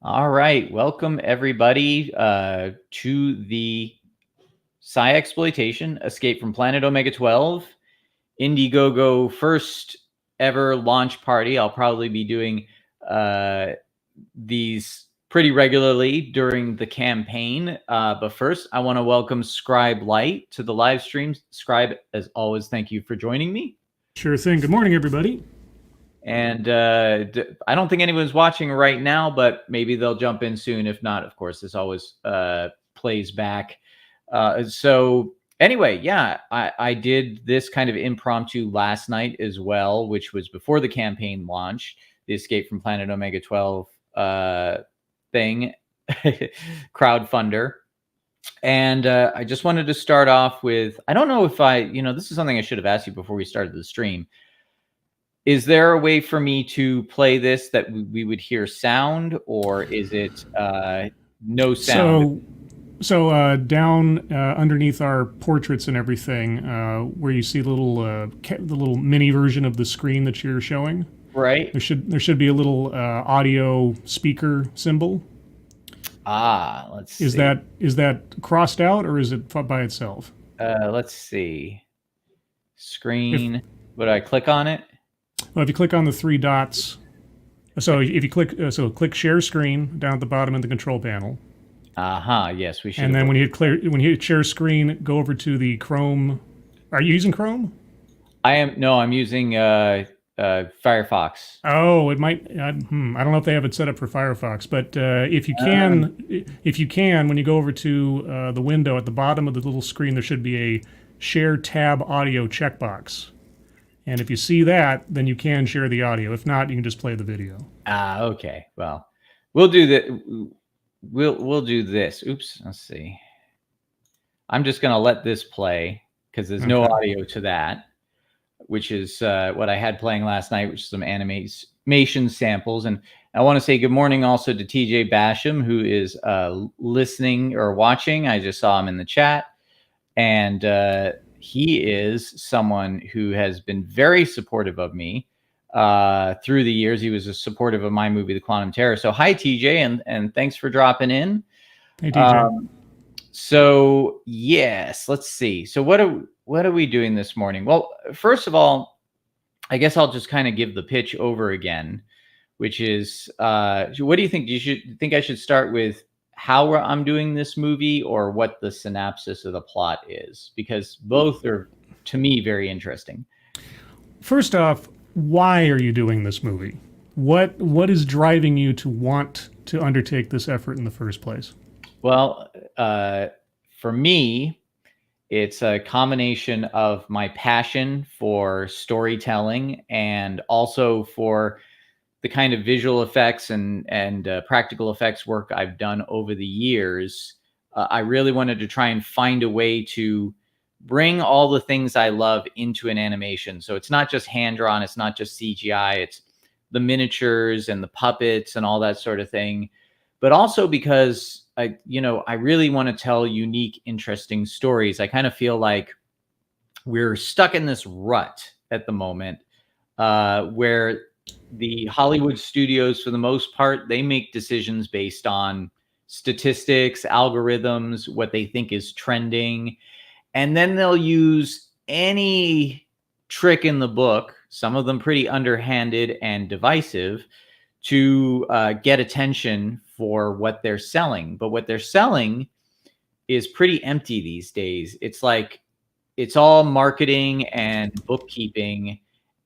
All right, welcome everybody to the Sci-Exploitation Escape from Planet Omega-12 Indiegogo first ever launch party. I'll probably be doing these pretty regularly during the campaign. But first, I want to welcome Scribe Light to the live stream. Scribe, as always, thank you for joining me. Sure thing. Good morning, everybody. And I don't think anyone's watching right now, but maybe they'll jump in soon. If not, of course, this always plays back. So anyway, yeah, I did this kind of impromptu last night as well, which was before the campaign launch, the Escape from Planet Omega-12 thing, crowdfunder. And I just wanted to start off with, I don't know if this is something I should have asked you before we started the stream. Is there a way for me to play this that we would hear sound, or is it no sound? So down underneath our portraits and everything, where you see the little mini version of the screen that you're showing, right? There should be a little audio speaker symbol. Let's see. Is that crossed out, or is it by itself? Let's see. Screen. Would I click on it? Well, if you click on the three dots, so if you click share screen down at the bottom of the control panel. Yes, we should. And then when you hit share screen, go over to the Chrome. Are you using Chrome? I'm using Firefox. Oh, it might. I don't know if they have it set up for Firefox, but if you can, when you go over to the window at the bottom of the little screen, there should be a share tab audio checkbox. And if you see that, then you can share the audio. If not, you can just play the video. Okay. Well, we'll do that. We'll do this. Oops. Let's see. I'm just gonna let this play because there's no audio to that, which is what I had playing last night, which is some animation samples. And I want to say good morning also to TJ Basham, who is listening or watching. I just saw him in the chat, and he is someone who has been very supportive of me through the years. He was a supportive of my movie, The Quantum Terror. So hi, TJ, and thanks for dropping in. Hey, TJ. So yes, let's see. So what are we doing this morning? Well, first of all, I guess I'll just kind of give the pitch over again, which is, what do you think? Think I should start with how I'm doing this movie, or what the synopsis of the plot is? Because both are, to me, very interesting. First off, why are you doing this movie? What is driving you to want to undertake this effort in the first place? Well, for me, it's a combination of my passion for storytelling and also for the kind of visual effects and practical effects work I've done over the years. I really wanted to try and find a way to bring all the things I love into an animation. So it's not just hand-drawn, it's not just CGI, it's the miniatures and the puppets and all that sort of thing. But also because I really want to tell unique, interesting stories. I kind of feel like we're stuck in this rut at the moment, where the Hollywood studios, for the most part, they make decisions based on statistics, algorithms, what they think is trending. And then they'll use any trick in the book, some of them pretty underhanded and divisive, to get attention for what they're selling. But what they're selling is pretty empty these days. It's like it's all marketing and bookkeeping,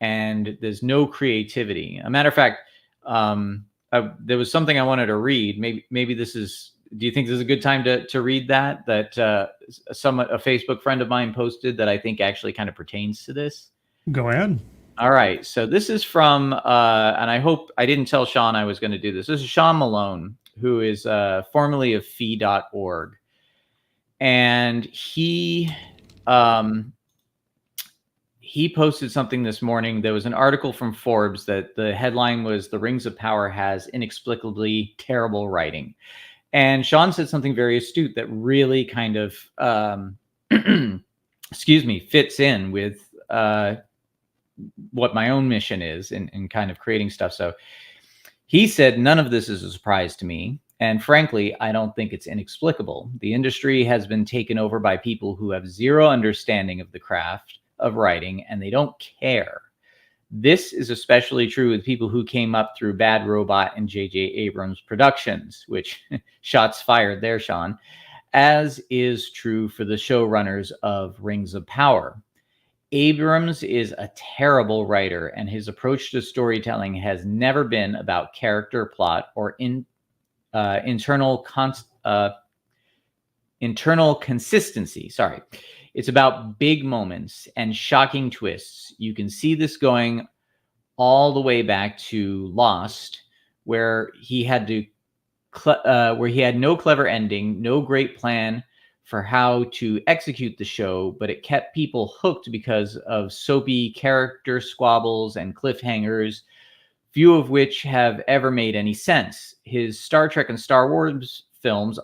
and there's no creativity. A matter of fact, there was something I wanted to read. Maybe this is. Do you think this is a good time to read that a Facebook friend of mine posted that I think actually kind of pertains to this? Go ahead. All right. So this is from, and I hope I didn't tell Sean I was going to do this. This is Sean Malone, who is formerly of fee.org. And he posted something this morning. There was an article from Forbes that the headline was "The Rings of Power has inexplicably terrible writing." And Sean said something very astute that really kind of, fits in with what my own mission is in kind of creating stuff. So He said, "None of this is a surprise to me. And frankly, I don't think it's inexplicable. The industry has been taken over by people who have zero understanding of the craft of writing, and they don't care. This is especially true with people who came up through Bad Robot and J.J. Abrams Productions," which shots fired there, Sean, "as is true for the showrunners of Rings of Power. Abrams is a terrible writer, and his approach to storytelling has never been about character, plot, or internal consistency. Sorry. It's about big moments and shocking twists. You can see this going all the way back to Lost, where he had no clever ending, no great plan for how to execute the show, but it kept people hooked because of soapy character squabbles and cliffhangers, few of which have ever made any sense. His Star Trek and Star Wars films,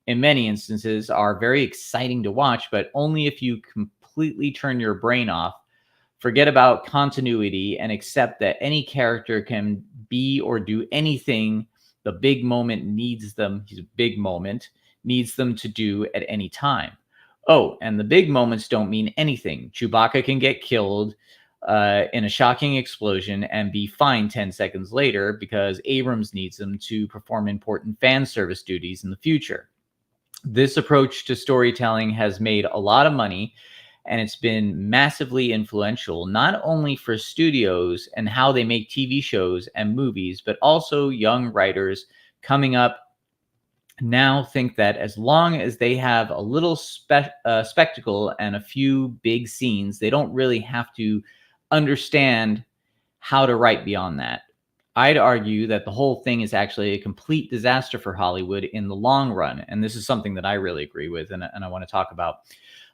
in many instances, are very exciting to watch, but only if you completely turn your brain off, forget about continuity, and accept that any character can be or do anything the big moment needs them. He's a big moment needs them to do at any time. Oh, and the big moments don't mean anything. Chewbacca can get killed in a shocking explosion and be fine 10 seconds later because Abrams needs them to perform important fan service duties in the future. This approach to storytelling has made a lot of money, and it's been massively influential, not only for studios and how they make TV shows and movies, but also young writers coming up now think that as long as they have a little spectacle and a few big scenes, they don't really have to understand how to write beyond that. I'd argue that the whole thing is actually a complete disaster for Hollywood in the long run. And this is something that I really agree with and I want to talk about.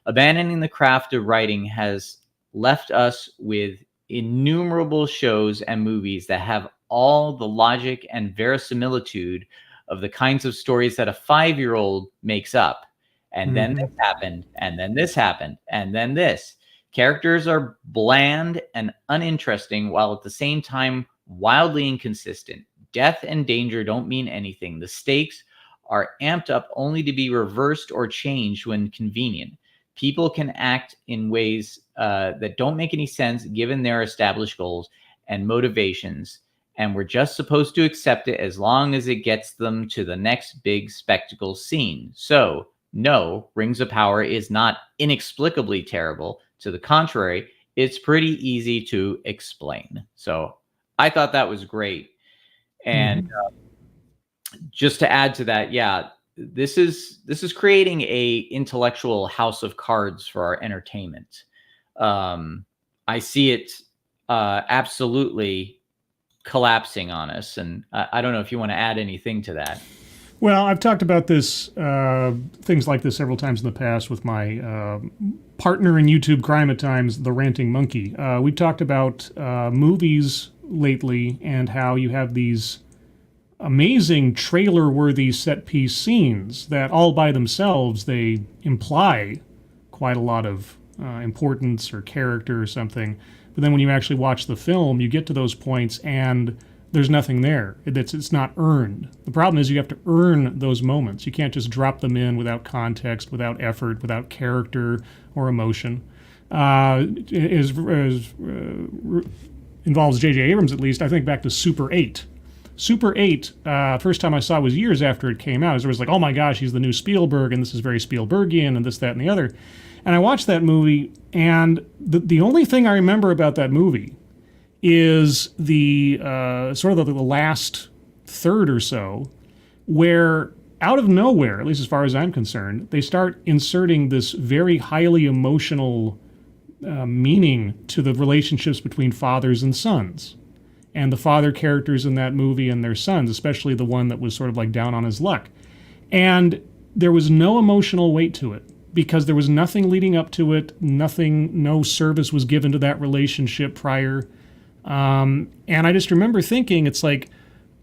Abandoning the craft of writing has left us with innumerable shows and movies that have all the logic and verisimilitude of the kinds of stories that a 5-year-old makes up. And then this happened, and then this happened, and then this. Characters are bland and uninteresting, while at the same time wildly inconsistent. Death and danger don't mean anything. The stakes are amped up only to be reversed or changed when convenient. People can act in ways that don't make any sense given their established goals and motivations, and we're just supposed to accept it as long as it gets them to the next big spectacle scene. So, no, Rings of Power is not inexplicably terrible. To the contrary, it's pretty easy to explain. So, I thought that was great. And just to add to that, yeah, this is creating a intellectual house of cards for our entertainment. I see it absolutely collapsing on us, and I don't know if you want to add anything to that. Well, I've talked about this, things like this several times in the past with my partner in YouTube crime at times, the Ranting Monkey. We've talked about movies lately and how you have these amazing trailer-worthy set-piece scenes that all by themselves, they imply quite a lot of importance or character or something. But then when you actually watch the film, you get to those points and there's nothing there. It's not earned. The problem is you have to earn those moments. You can't just drop them in without context, without effort, without character or emotion. Involves J.J. Abrams, at least. I think back to Super 8. Super 8, first time I saw was years after it came out. It was like, oh my gosh, he's the new Spielberg, and this is very Spielbergian, and this, that, and the other. And I watched that movie, and the only thing I remember about that movie is the sort of the last third or so, where out of nowhere, at least as far as I'm concerned, they start inserting this very highly emotional meaning to the relationships between fathers and sons. And the father characters in that movie and their sons, especially the one that was sort of like down on his luck. And there was no emotional weight to it because there was nothing leading up to it, no service was given to that relationship prior. And I just remember thinking, it's like,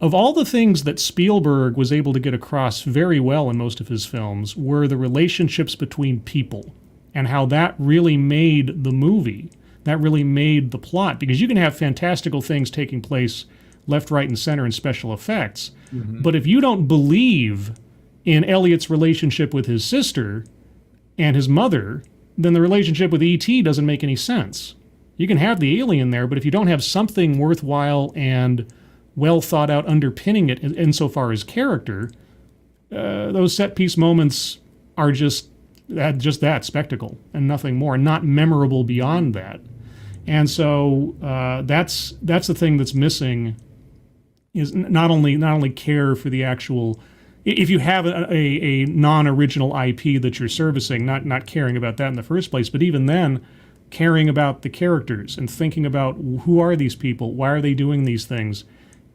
of all the things that Spielberg was able to get across very well in most of his films were the relationships between people and how that really made the movie. That really made the plot, because you can have fantastical things taking place left, right, and center in special effects. But if you don't believe in Elliot's relationship with his sister and his mother, then the relationship with E.T. doesn't make any sense. You can have the alien there, but if you don't have something worthwhile and well thought out underpinning it insofar as character, those set piece moments are just that spectacle and nothing more, not memorable beyond that. And so that's the thing that's missing, is not only care for the actual. If you have a non-original IP that you're servicing, not caring about that in the first place, but even then, caring about the characters and thinking about who are these people, why are they doing these things,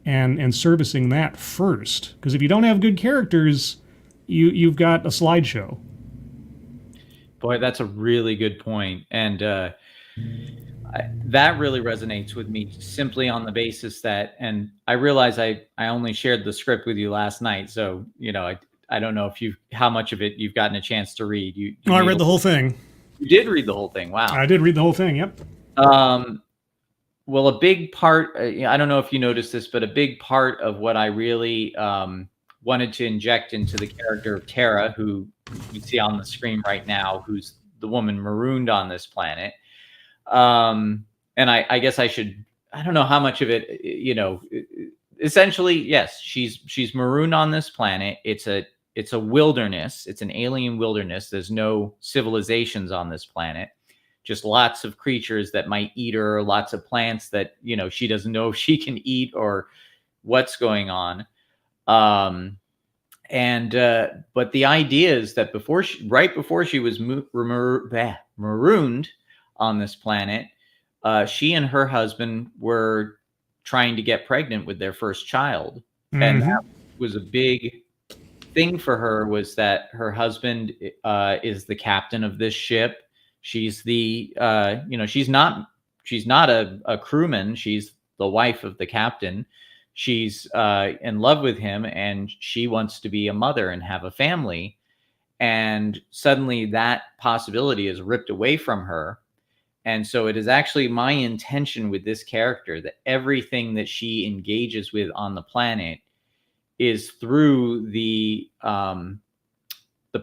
and servicing that first. Because if you don't have good characters, you've got a slideshow. Boy, that's a really good point. And that really resonates with me, simply on the basis that, and I realize I only shared the script with you last night, so I don't know if how much of it you've gotten a chance to read. I read the whole thing. You did read the whole thing. Wow. I did read the whole thing. Yep. Well, a big part, I don't know if you noticed this, but a big part of what I really wanted to inject into the character of Tara, who you see on the screen right now, who's the woman marooned on this planet. And I guess I don't know how much of it, essentially, yes, she's marooned on this planet. It's a wilderness. It's an alien wilderness. There's no civilizations on this planet. Just lots of creatures that might eat her, lots of plants that, she doesn't know if she can eat or what's going on. But the idea is that right before she was marooned on this planet, she and her husband were trying to get pregnant with their first child. Mm-hmm. And that was a big thing for her, was that her husband is the captain of this ship. She's the, she's not a crewman. She's the wife of the captain. She's in love with him, and she wants to be a mother and have a family. And suddenly that possibility is ripped away from her. And so it is actually my intention with this character that everything that she engages with on the planet is through the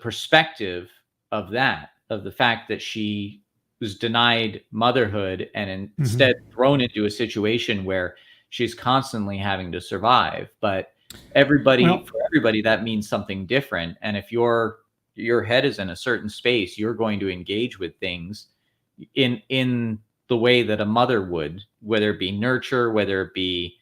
perspective of the fact that she was denied motherhood and instead thrown into a situation where she's constantly having to survive. But for everybody, that means something different. And if your head is in a certain space, you're going to engage with things in the way that a mother would, whether it be nurture, whether it be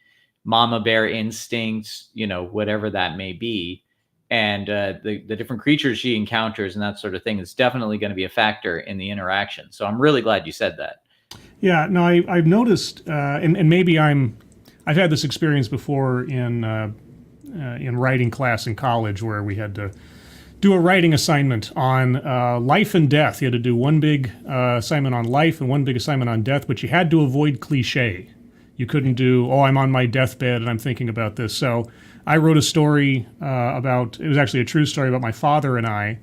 mama bear instincts, whatever that may be. And the different creatures she encounters and that sort of thing is definitely going to be a factor in the interaction. So I'm really glad you said that. Yeah, no, I've noticed, and maybe I've had this experience before in writing class in college, where we had to do a writing assignment on life and death. You had to do one big assignment on life and one big assignment on death, but you had to avoid cliche. You couldn't do, I'm on my deathbed and I'm thinking about this. So I wrote a story it was actually a true story about my father and I,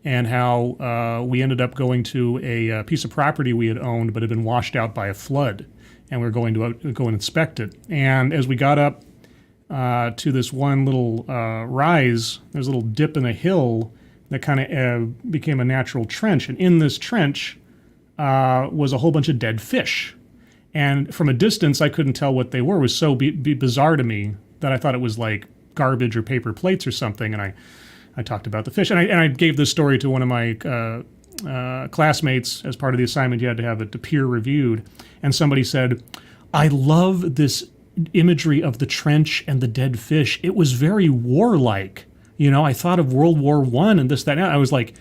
and how we ended up going to a piece of property we had owned but had been washed out by a flood, and we were going to go and inspect it. And as we got up to this one little rise, there's a little dip in a hill that kind of became a natural trench, and in this trench was a whole bunch of dead fish. And from a distance, I couldn't tell what they were. It was so bizarre to me that I thought it was like garbage or paper plates or something. And I talked about the fish. And I gave this story to one of my classmates as part of the assignment. You had to have it peer reviewed. And somebody said, I love this imagery of the trench and the dead fish. It was very warlike. I thought of World War I and this, that, and that. I was like,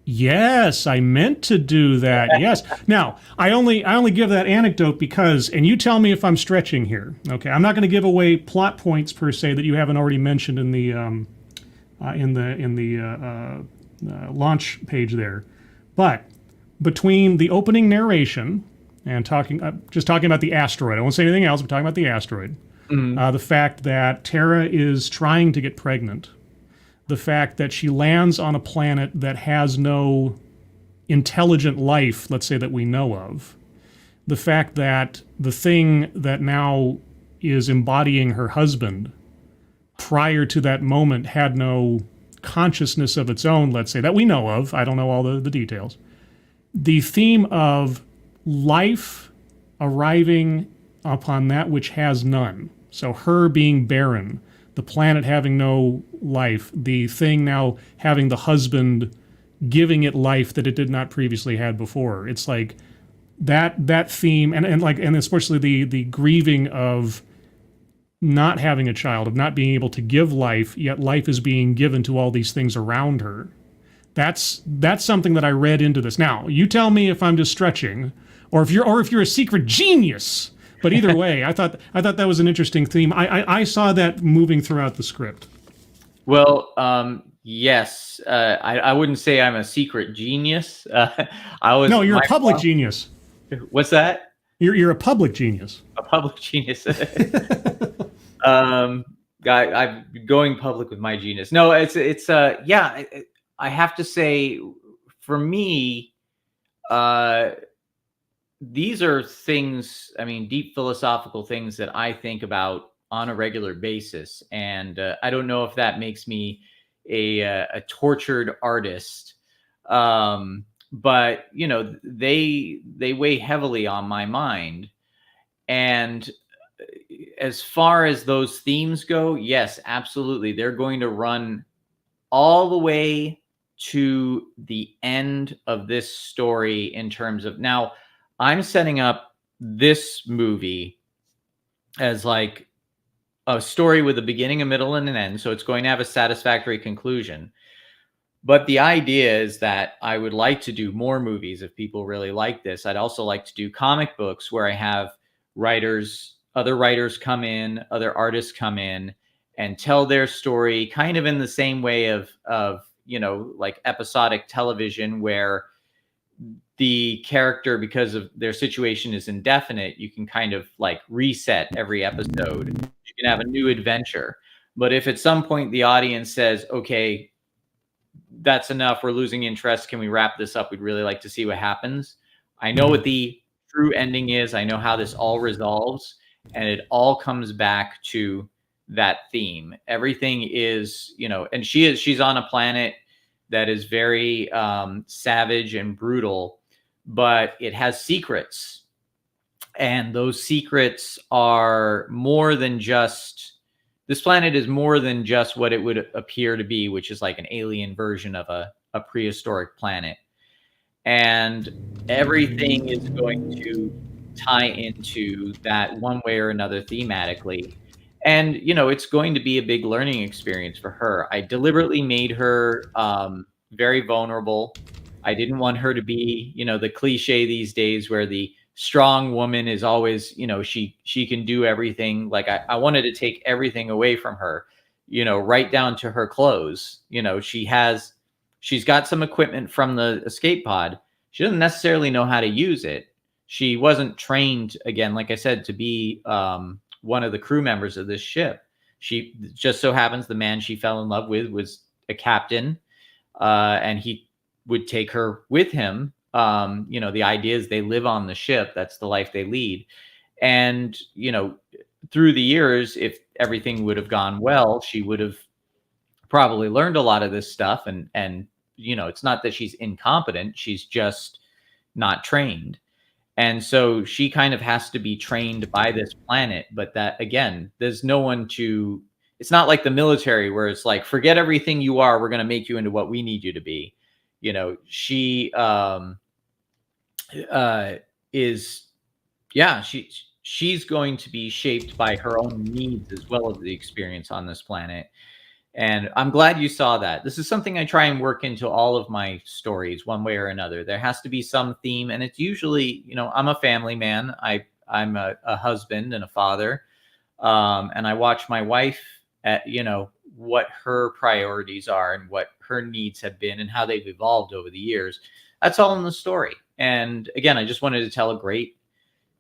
yes, I meant to do that. Yes. Now, I only give that anecdote because, and you tell me if I'm stretching here. Okay, I'm not going to give away plot points per se that you haven't already mentioned in the launch page there. But between the opening narration and just talking about the asteroid, I won't say anything else. I'm talking about the asteroid. The fact that Tara is trying to get pregnant. The fact that she lands on a planet that has no intelligent life, let's say, that we know of. The fact that the thing that now is embodying her husband, prior to that moment had no consciousness of its own, let's say, that we know of. I don't know all the details. The theme of life arriving upon that which has none. So her being barren, the planet having no life, the thing now having the husband giving it life that it did not previously had before. It's like that theme, and especially the grieving of not having a child, of not being able to give life, yet life is being given to all these things around her. That's something that I read into this. Now, you tell me if I'm just stretching, or if you're a secret genius. But either way, I thought that was an interesting theme. I saw that moving throughout the script. Well, yes, I wouldn't say I'm a secret genius. No, you're a public genius. What's that? You're a public genius. A public genius. I'm going public with my genius. No, it's yeah. I have to say, for me, these are things. I mean, deep philosophical things that I think about on a regular basis, and I don't know if that makes me a tortured artist. But you know, they weigh heavily on my mind. And as far as those themes go, yes, absolutely. They're going to run all the way to the end of this story in terms of, now I'm setting up this movie as like a story with a beginning, a middle, and an end. So it's going to have a satisfactory conclusion. But the idea is that I would like to do more movies if people really like this. I'd also like to do comic books where I have other writers come in, other artists come in and tell their story kind of in the same way of, you know, like episodic television, where the character, because of their situation is indefinite, you can kind of like reset every episode. You can have a new adventure. But if at some point the audience says, okay, that's enough, we're losing interest, can we wrap this up? We'd really like to see what happens. I know what the true ending is. I know how this all resolves, and it all comes back to that theme. Everything is, you know, and she's on a planet that is very savage and brutal, but it has secrets. And those secrets are more than just, this planet is more than just what it would appear to be, which is like an alien version of a prehistoric planet. And everything is going to tie into that one way or another thematically. And, you know, it's going to be a big learning experience for her. I deliberately made her very vulnerable. I didn't want her to be, you know, the cliche these days where the strong woman is always, you know, she can do everything. Like I wanted to take everything away from her, you know, right down to her clothes. You know, she's got some equipment from the escape pod. She doesn't necessarily know how to use it. She wasn't trained, again, like I said, to be one of the crew members of this ship. She just so happens the man she fell in love with was a captain, and he would take her with him. You know, the idea is they live on the ship. That's the life they lead. And, you know, through the years, if everything would have gone well, she would have probably learned a lot of this stuff. And, you know, it's not that she's incompetent. She's just not trained. And so she kind of has to be trained by this planet. But that, again, there's no one to, it's not like the military where it's like, forget everything you are. We're going to make you into what we need you to be. You know, she she's going to be shaped by her own needs as well as the experience on this planet. And I'm glad you saw that. This is something I try and work into all of my stories one way or another. There has to be some theme, and it's usually, you know, I'm a family man. I'm a husband and a father, and I watch my wife at, you know, what her priorities are and what her needs have been and how they've evolved over the years. That's all in the story. And again, I just wanted to tell a great,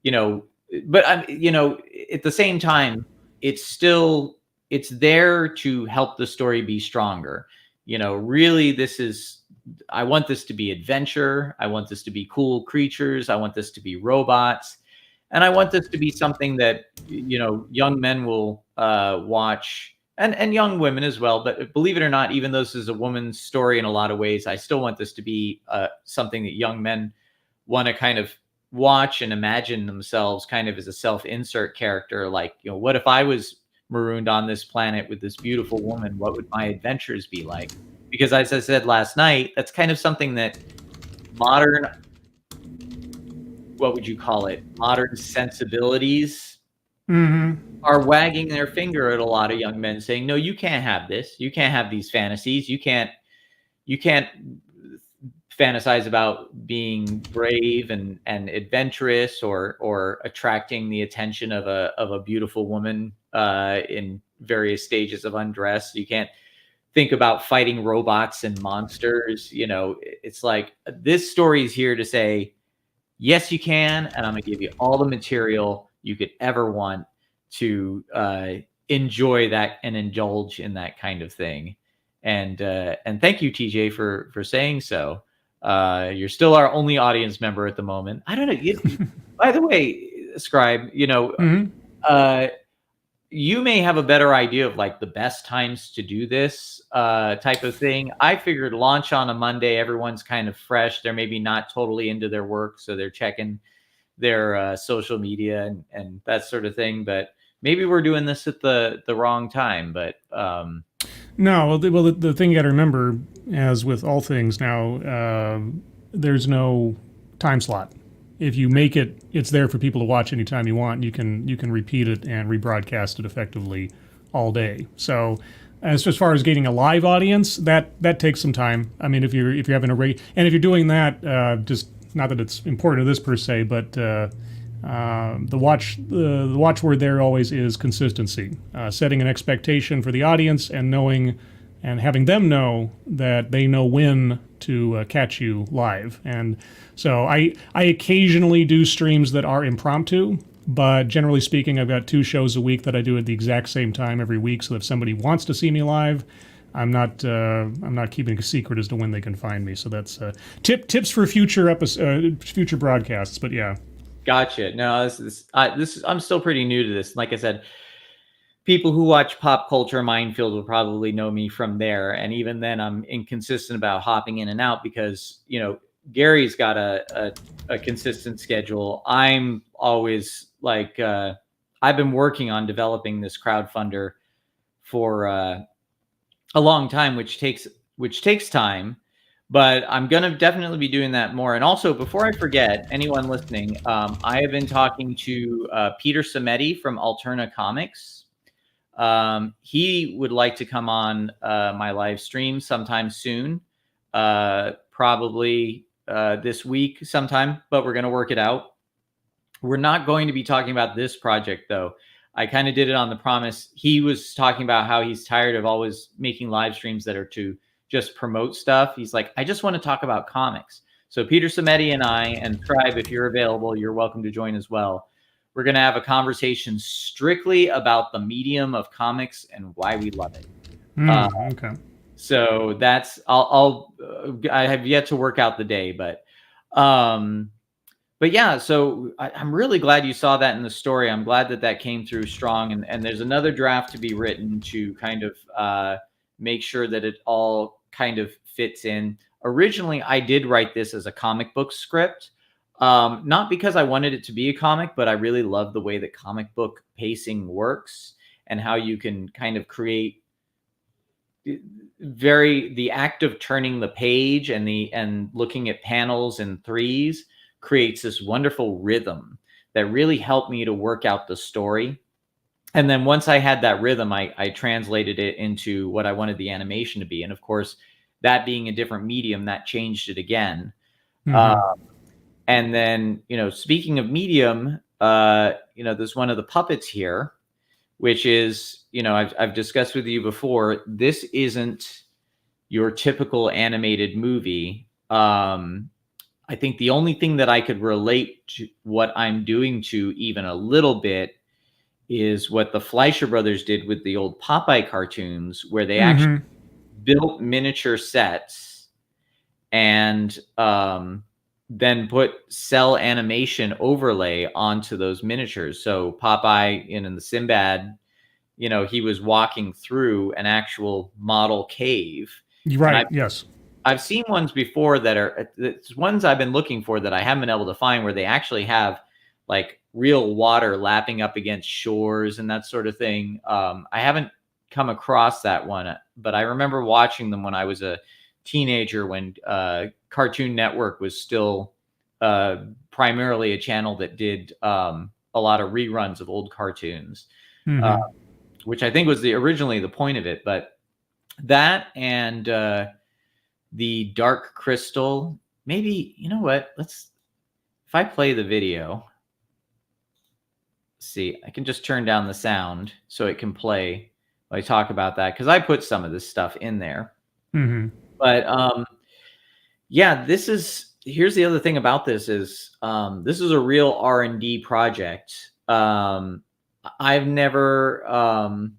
you know, but I'm, you know, at the same time, it's there to help the story be stronger. You know, really, I want this to be adventure. I want this to be cool creatures. I want this to be robots. And I want this to be something that, young men will watch, and young women as well. But believe it or not, even though this is a woman's story in a lot of ways, I still want this to be something that young men want to kind of watch and imagine themselves kind of as a self-insert character. Like, what if I was marooned on this planet with this beautiful woman? What would my adventures be like? Because as I said last night, that's kind of something that modern, what would you call it? Modern sensibilities are wagging their finger at a lot of young men saying, no, you can't have this. You can't have these fantasies. You can't fantasize about being brave and adventurous or attracting the attention of a beautiful woman in various stages of undress. You can't think about fighting robots and monsters. It's like, this story is here to say, yes, you can, and I'm going to give you all the material you could ever want to enjoy that and indulge in that kind of thing. And thank you, TJ, for saying so. You're still our only audience member at the moment. I don't know. By the way, Scribe, you may have a better idea of like the best times to do this type of thing. I figured launch on a Monday, everyone's kind of fresh. They're maybe not totally into their work, so they're checking their social media and that sort of thing. But maybe we're doing this at the wrong time. But no, the thing you got to remember, as with all things now, there's no time slot. If you make it, it's there for people to watch anytime you want. You can repeat it and rebroadcast it effectively all day. So, as far as getting a live audience, that takes some time. I mean, if you're having and if you're doing that, just not that it's important to this per se, but the watchword there always is consistency. Setting an expectation for the audience and knowing and having them know that they know when to catch you live. And so I occasionally do streams that are impromptu, but generally speaking, I've got 2 shows a week that I do at the exact same time every week. So if somebody wants to see me live, I'm not keeping a secret as to when they can find me. So that's tips for future broadcasts. But yeah. Gotcha. No, I'm still pretty new to this. Like I said, people who watch Pop Culture Minefield will probably know me from there. And even then, I'm inconsistent about hopping in and out because, Gary's got a consistent schedule. I'm always like, I've been working on developing this crowdfunder for a long time, which takes time. But I'm going to definitely be doing that more. And also, before I forget, anyone listening, I have been talking to Peter Samedi from Alterna Comics. He would like to come on my live stream sometime soon, probably this week sometime, but we're going to work it out. We're not going to be talking about this project, though. I kind of did it on the promise. He was talking about how he's tired of always making live streams that are to just promote stuff. He's like, I just want to talk about comics. So Peter Samedi and I, and Tribe, if you're available, you're welcome to join as well. We're going to have a conversation strictly about the medium of comics and why we love it. Okay. So that's, I have yet to work out the day, but yeah, so I'm really glad you saw that in the story. I'm glad that came through strong. And there's another draft to be written to kind of make sure that it all kind of fits in. Originally, I did write this as a comic book script, not because I wanted it to be a comic, but I really love the way that comic book pacing works and how you can kind of create the act of turning the page and looking at panels in threes creates this wonderful rhythm that really helped me to work out the story. And then once I had that rhythm, I translated it into what I wanted the animation to be. And of course, that being a different medium, that changed it again. And then, speaking of medium, there's one of the puppets here, which is, I've discussed with you before, this isn't your typical animated movie. I think the only thing that I could relate to what I'm doing to even a little bit is what the Fleischer brothers did with the old Popeye cartoons, where they actually built miniature sets and then put cell animation overlay onto those miniatures. So Popeye in the Sinbad, he was walking through an actual model cave. Right. Yes. I've seen ones before that are it's ones I've been looking for that I haven't been able to find, where they actually have like real water lapping up against shores and that sort of thing. I haven't come across that one, but I remember watching them when I was a teenager, when Cartoon Network was still primarily a channel that did a lot of reruns of old cartoons, which I think was originally the point of it. But that and the Dark Crystal, maybe, you know what? If I play the video, see, I can just turn down the sound so it can play while I talk about that, because I put some of this stuff in there. But yeah, here's the other thing about this is this is a real R&D project. I've never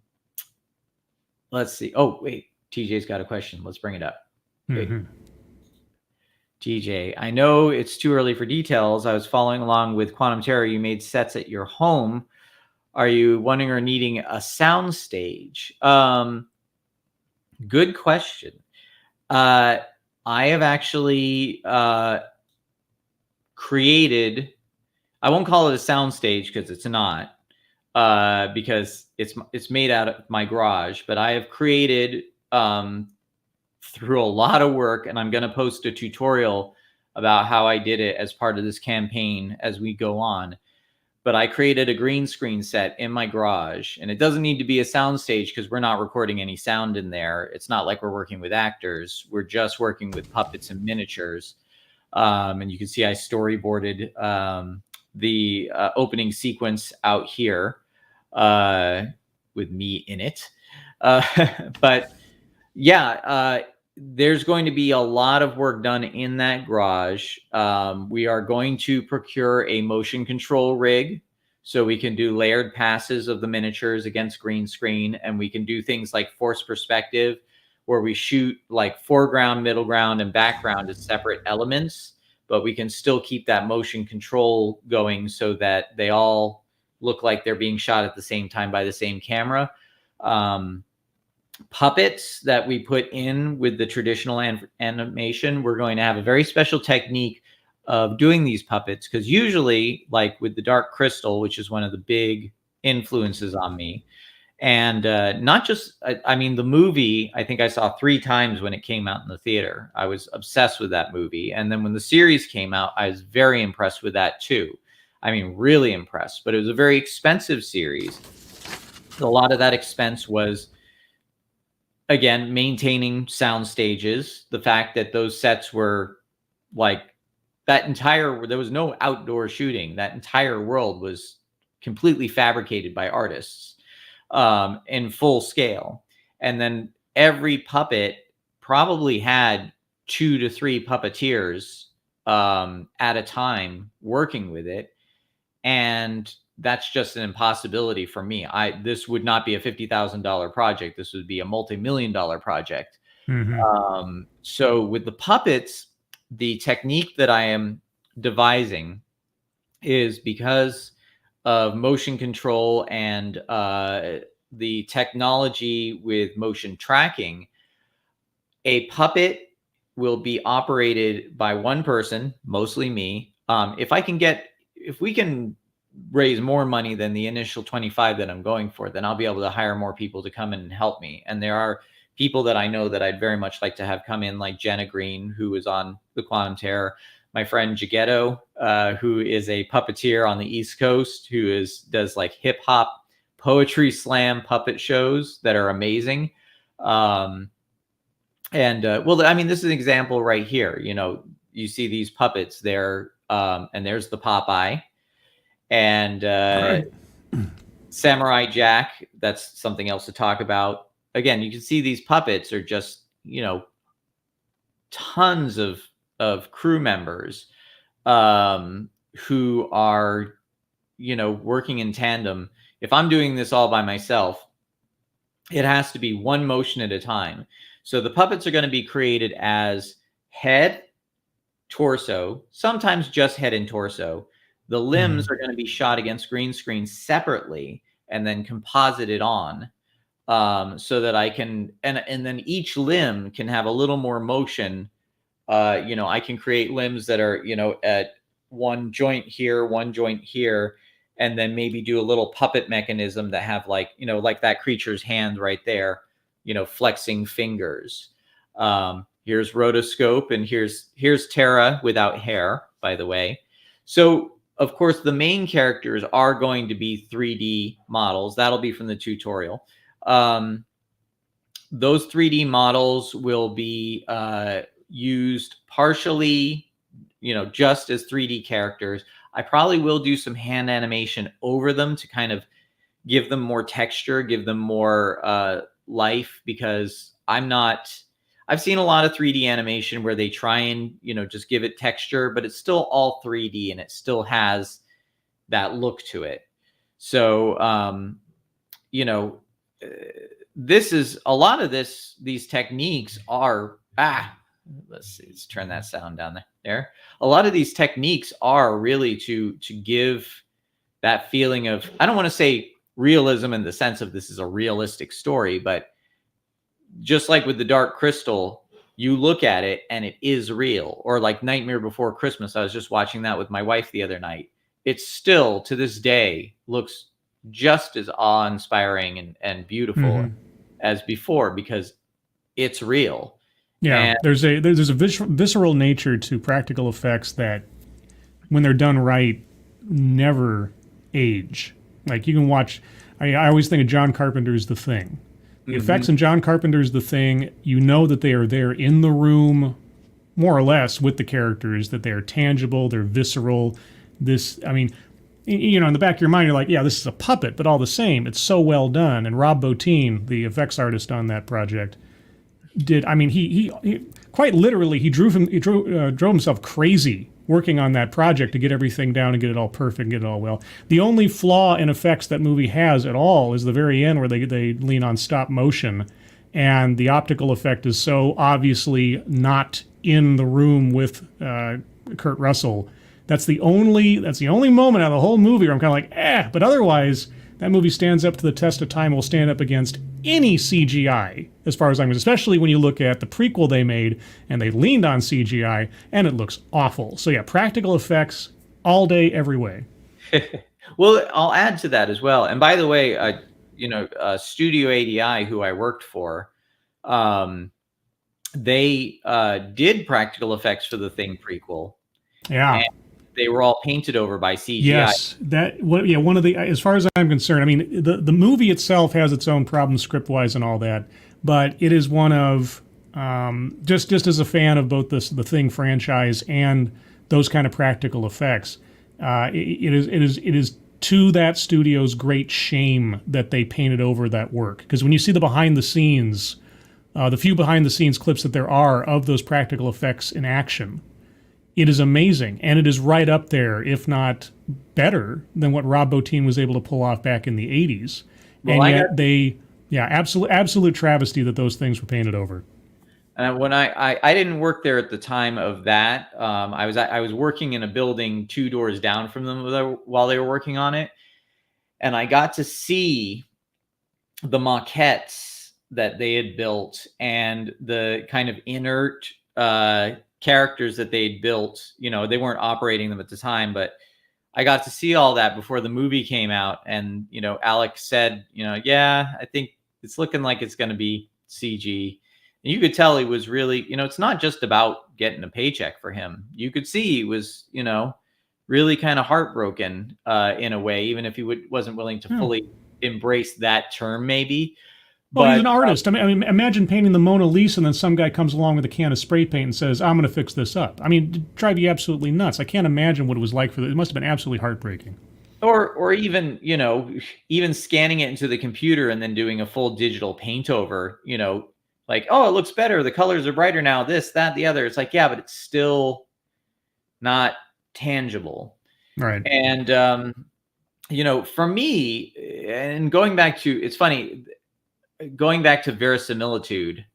let's see. Oh, wait, TJ's got a question. Let's bring it up. TJ, I know it's too early for details. I was following along with Quantum Terror. You made sets at your home. Are you wanting or needing a sound stage? Good question. I have actually created, I won't call it a sound stage because it's not, because it's made out of my garage, but I have created through a lot of work, and I'm going to post a tutorial about how I did it as part of this campaign as we go on. But I created a green screen set in my garage, and it doesn't need to be a sound stage because we're not recording any sound in there. It's not like we're working with actors. We're just working with puppets and miniatures. And you can see I storyboarded the opening sequence out here with me in it. But yeah, there's going to be a lot of work done in that garage. We are going to procure a motion control rig so we can do layered passes of the miniatures against green screen, and we can do things like forced perspective, where we shoot like foreground, middle ground, and background as separate elements, but we can still keep that motion control going so that they all look like they're being shot at the same time by the same camera. Puppets that we put in with the traditional animation, we're going to have a very special technique of doing these puppets, because usually, like with the Dark Crystal, which is one of the big influences on me, and not just, I mean, the movie, I think I saw 3 times when it came out in the theater. I was obsessed with that movie. And then when the series came out, I was very impressed with that too. I mean, really impressed. But it was a very expensive series. A lot of that expense was, again, maintaining sound stages, the fact that those sets were like there was no outdoor shooting. That entire world was completely fabricated by artists in full scale. And then every puppet probably had 2 to 3 puppeteers at a time working with it. And that's just an impossibility for me. This would not be a $50,000 project. This would be a multi-million-dollar project. So with the puppets, the technique that I am devising is, because of motion control and the technology with motion tracking, a puppet will be operated by one person, mostly me. If we can raise more money than the initial 25 that I'm going for, then I'll be able to hire more people to come in and help me. And there are people that I know that I'd very much like to have come in, like Jenna Green, who was on the Quantum Terror, my friend Jagetto, who is a puppeteer on the East Coast, who does like hip hop poetry slam puppet shows that are amazing. Well, I mean, this is an example right here. You see these puppets there, and there's the Popeye. And Samurai Jack, that's something else to talk about. Again, you can see these puppets are just, tons of crew members who are, working in tandem. If I'm doing this all by myself, it has to be one motion at a time. So the puppets are going to be created as head, torso, sometimes just head and torso. The limbs are going to be shot against green screen separately and then composited on, so that I can, and then each limb can have a little more motion. I can create limbs that are, at one joint here, and then maybe do a little puppet mechanism that have like that creature's hand right there, flexing fingers. Here's rotoscope, and here's Tara without hair, by the way. So of course the main characters are going to be 3D models. That'll be from the tutorial. Those 3D models will be used partially, just as 3D characters. I probably will do some hand animation over them to kind of give them more texture, give them more life, because I've seen a lot of 3D animation where they try and, just give it texture, but it's still all 3D and it still has that look to it. So, this is a lot of these techniques are, let's turn that sound down there. A lot of these techniques are really to give that feeling of, I don't want to say realism in the sense of this is a realistic story, but just like with the Dark Crystal, you look at it and it is real. Or like Nightmare Before Christmas, I was just watching that with my wife the other night. It still, to this day, looks just as awe-inspiring and beautiful as before, because it's real. Yeah, there's a visceral nature to practical effects that, when they're done right, never age. Like, you can watch, I always think of John Carpenter's The Thing. The effects in John Carpenter's The Thing, that they are there in the room, more or less, with the characters, that they are tangible, they're visceral. In the back of your mind, you're like, yeah, this is a puppet, but all the same, it's so well done. And Rob Bottin, the effects artist on that project, he quite literally, he drove himself crazy working on that project to get everything down and get it all perfect and get it all well. The only flaw in effects that movie has at all is the very end, where they lean on stop motion, and the optical effect is so obviously not in the room with Kurt Russell. That's the only moment out of the whole movie where I'm kind of like, but otherwise that movie stands up to the test of time, will stand up against any CGI, as far as I'm concerned, especially when you look at the prequel they made, and they leaned on CGI, and it looks awful. So yeah, practical effects all day, every way. Well, I'll add to that as well. And by the way, Studio ADI, who I worked for, they did practical effects for the Thing prequel. Yeah. And they were all painted over by CGI. Yes, one of the, as far as I'm concerned, the movie itself has its own problems script-wise and all that, but it is one of, just as a fan of both the Thing franchise and those kind of practical effects, it is to that studio's great shame that they painted over that work. Because when you see the behind the scenes, the few behind the scenes clips that there are of those practical effects in action, it is amazing, and it is right up there, if not better, than what Rob Bottin was able to pull off back in the 80s. Well, and yet absolute travesty that those things were painted over. When I didn't work there at the time of that, I was working in a building 2 doors down from them while they were working on it, and I got to see the maquettes that they had built and the kind of inert characters that they'd built. They weren't operating them at the time, but I got to see all that before the movie came out. And Alex said, yeah, I think it's looking like it's going to be CG. And you could tell he was really, it's not just about getting a paycheck for him. You could see he was, really kind of heartbroken in a way, even if he wasn't willing to fully embrace that term, maybe. Well, he's an artist. Imagine painting the Mona Lisa, and then some guy comes along with a can of spray paint and says, I'm going to fix this up. It'd drive you absolutely nuts. I can't imagine what it was like for them. It must have been absolutely heartbreaking. Or even, even scanning it into the computer and then doing a full digital paint over, like, oh, it looks better. The colors are brighter now, this, that, the other. It's like, yeah, but it's still not tangible. Right. And, for me, and going back to, it's funny, going back to verisimilitude,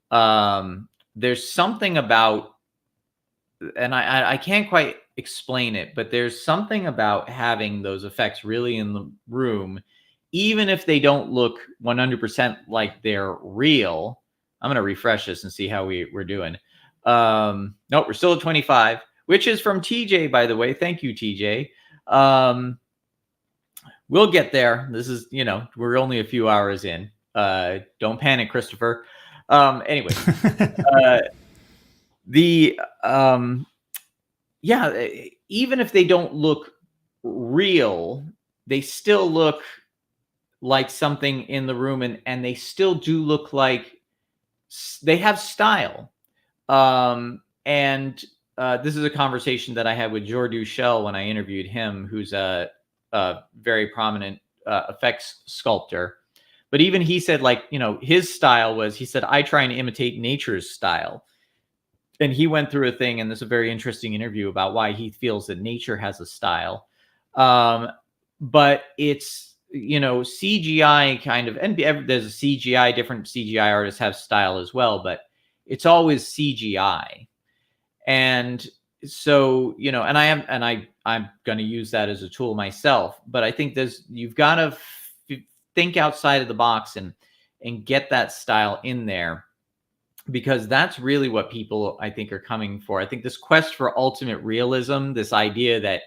there's something about and I can't quite explain it, but there's something about having those effects really in the room, even if they don't look 100% like they're real. I'm going to refresh this and see how we're doing. Nope, we're still at 25, which is from TJ, by the way. Thank you, TJ. We'll get there. This is, we're only a few hours in. Don't panic, Christopher. Anyway, yeah, even if they don't look real, they still look like something in the room, and they still do look like they have style. And this is a conversation that I had with Jordu Shell when I interviewed him, who's a very prominent effects sculptor. But even he said, like, his style was, he said, I try and imitate nature's style. And he went through a thing, and this is a very interesting interview about why he feels that nature has a style. But it's, CGI kind of, and there's a CGI, different CGI artists have style as well, but it's always CGI. And so, and I'm going to use that as a tool myself, but I think you've got to think outside of the box and get that style in there, because that's really what people, I think, are coming for. I think this quest for ultimate realism, this idea that,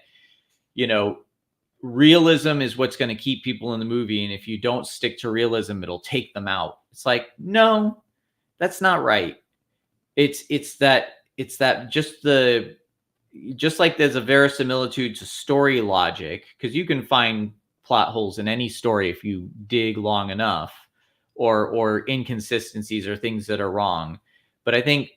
realism is what's going to keep people in the movie, and if you don't stick to realism, it'll take them out. It's like, no, that's not right. It's that just like there's a verisimilitude to story logic, because you can find plot holes in any story if you dig long enough, or inconsistencies or things that are wrong. But I think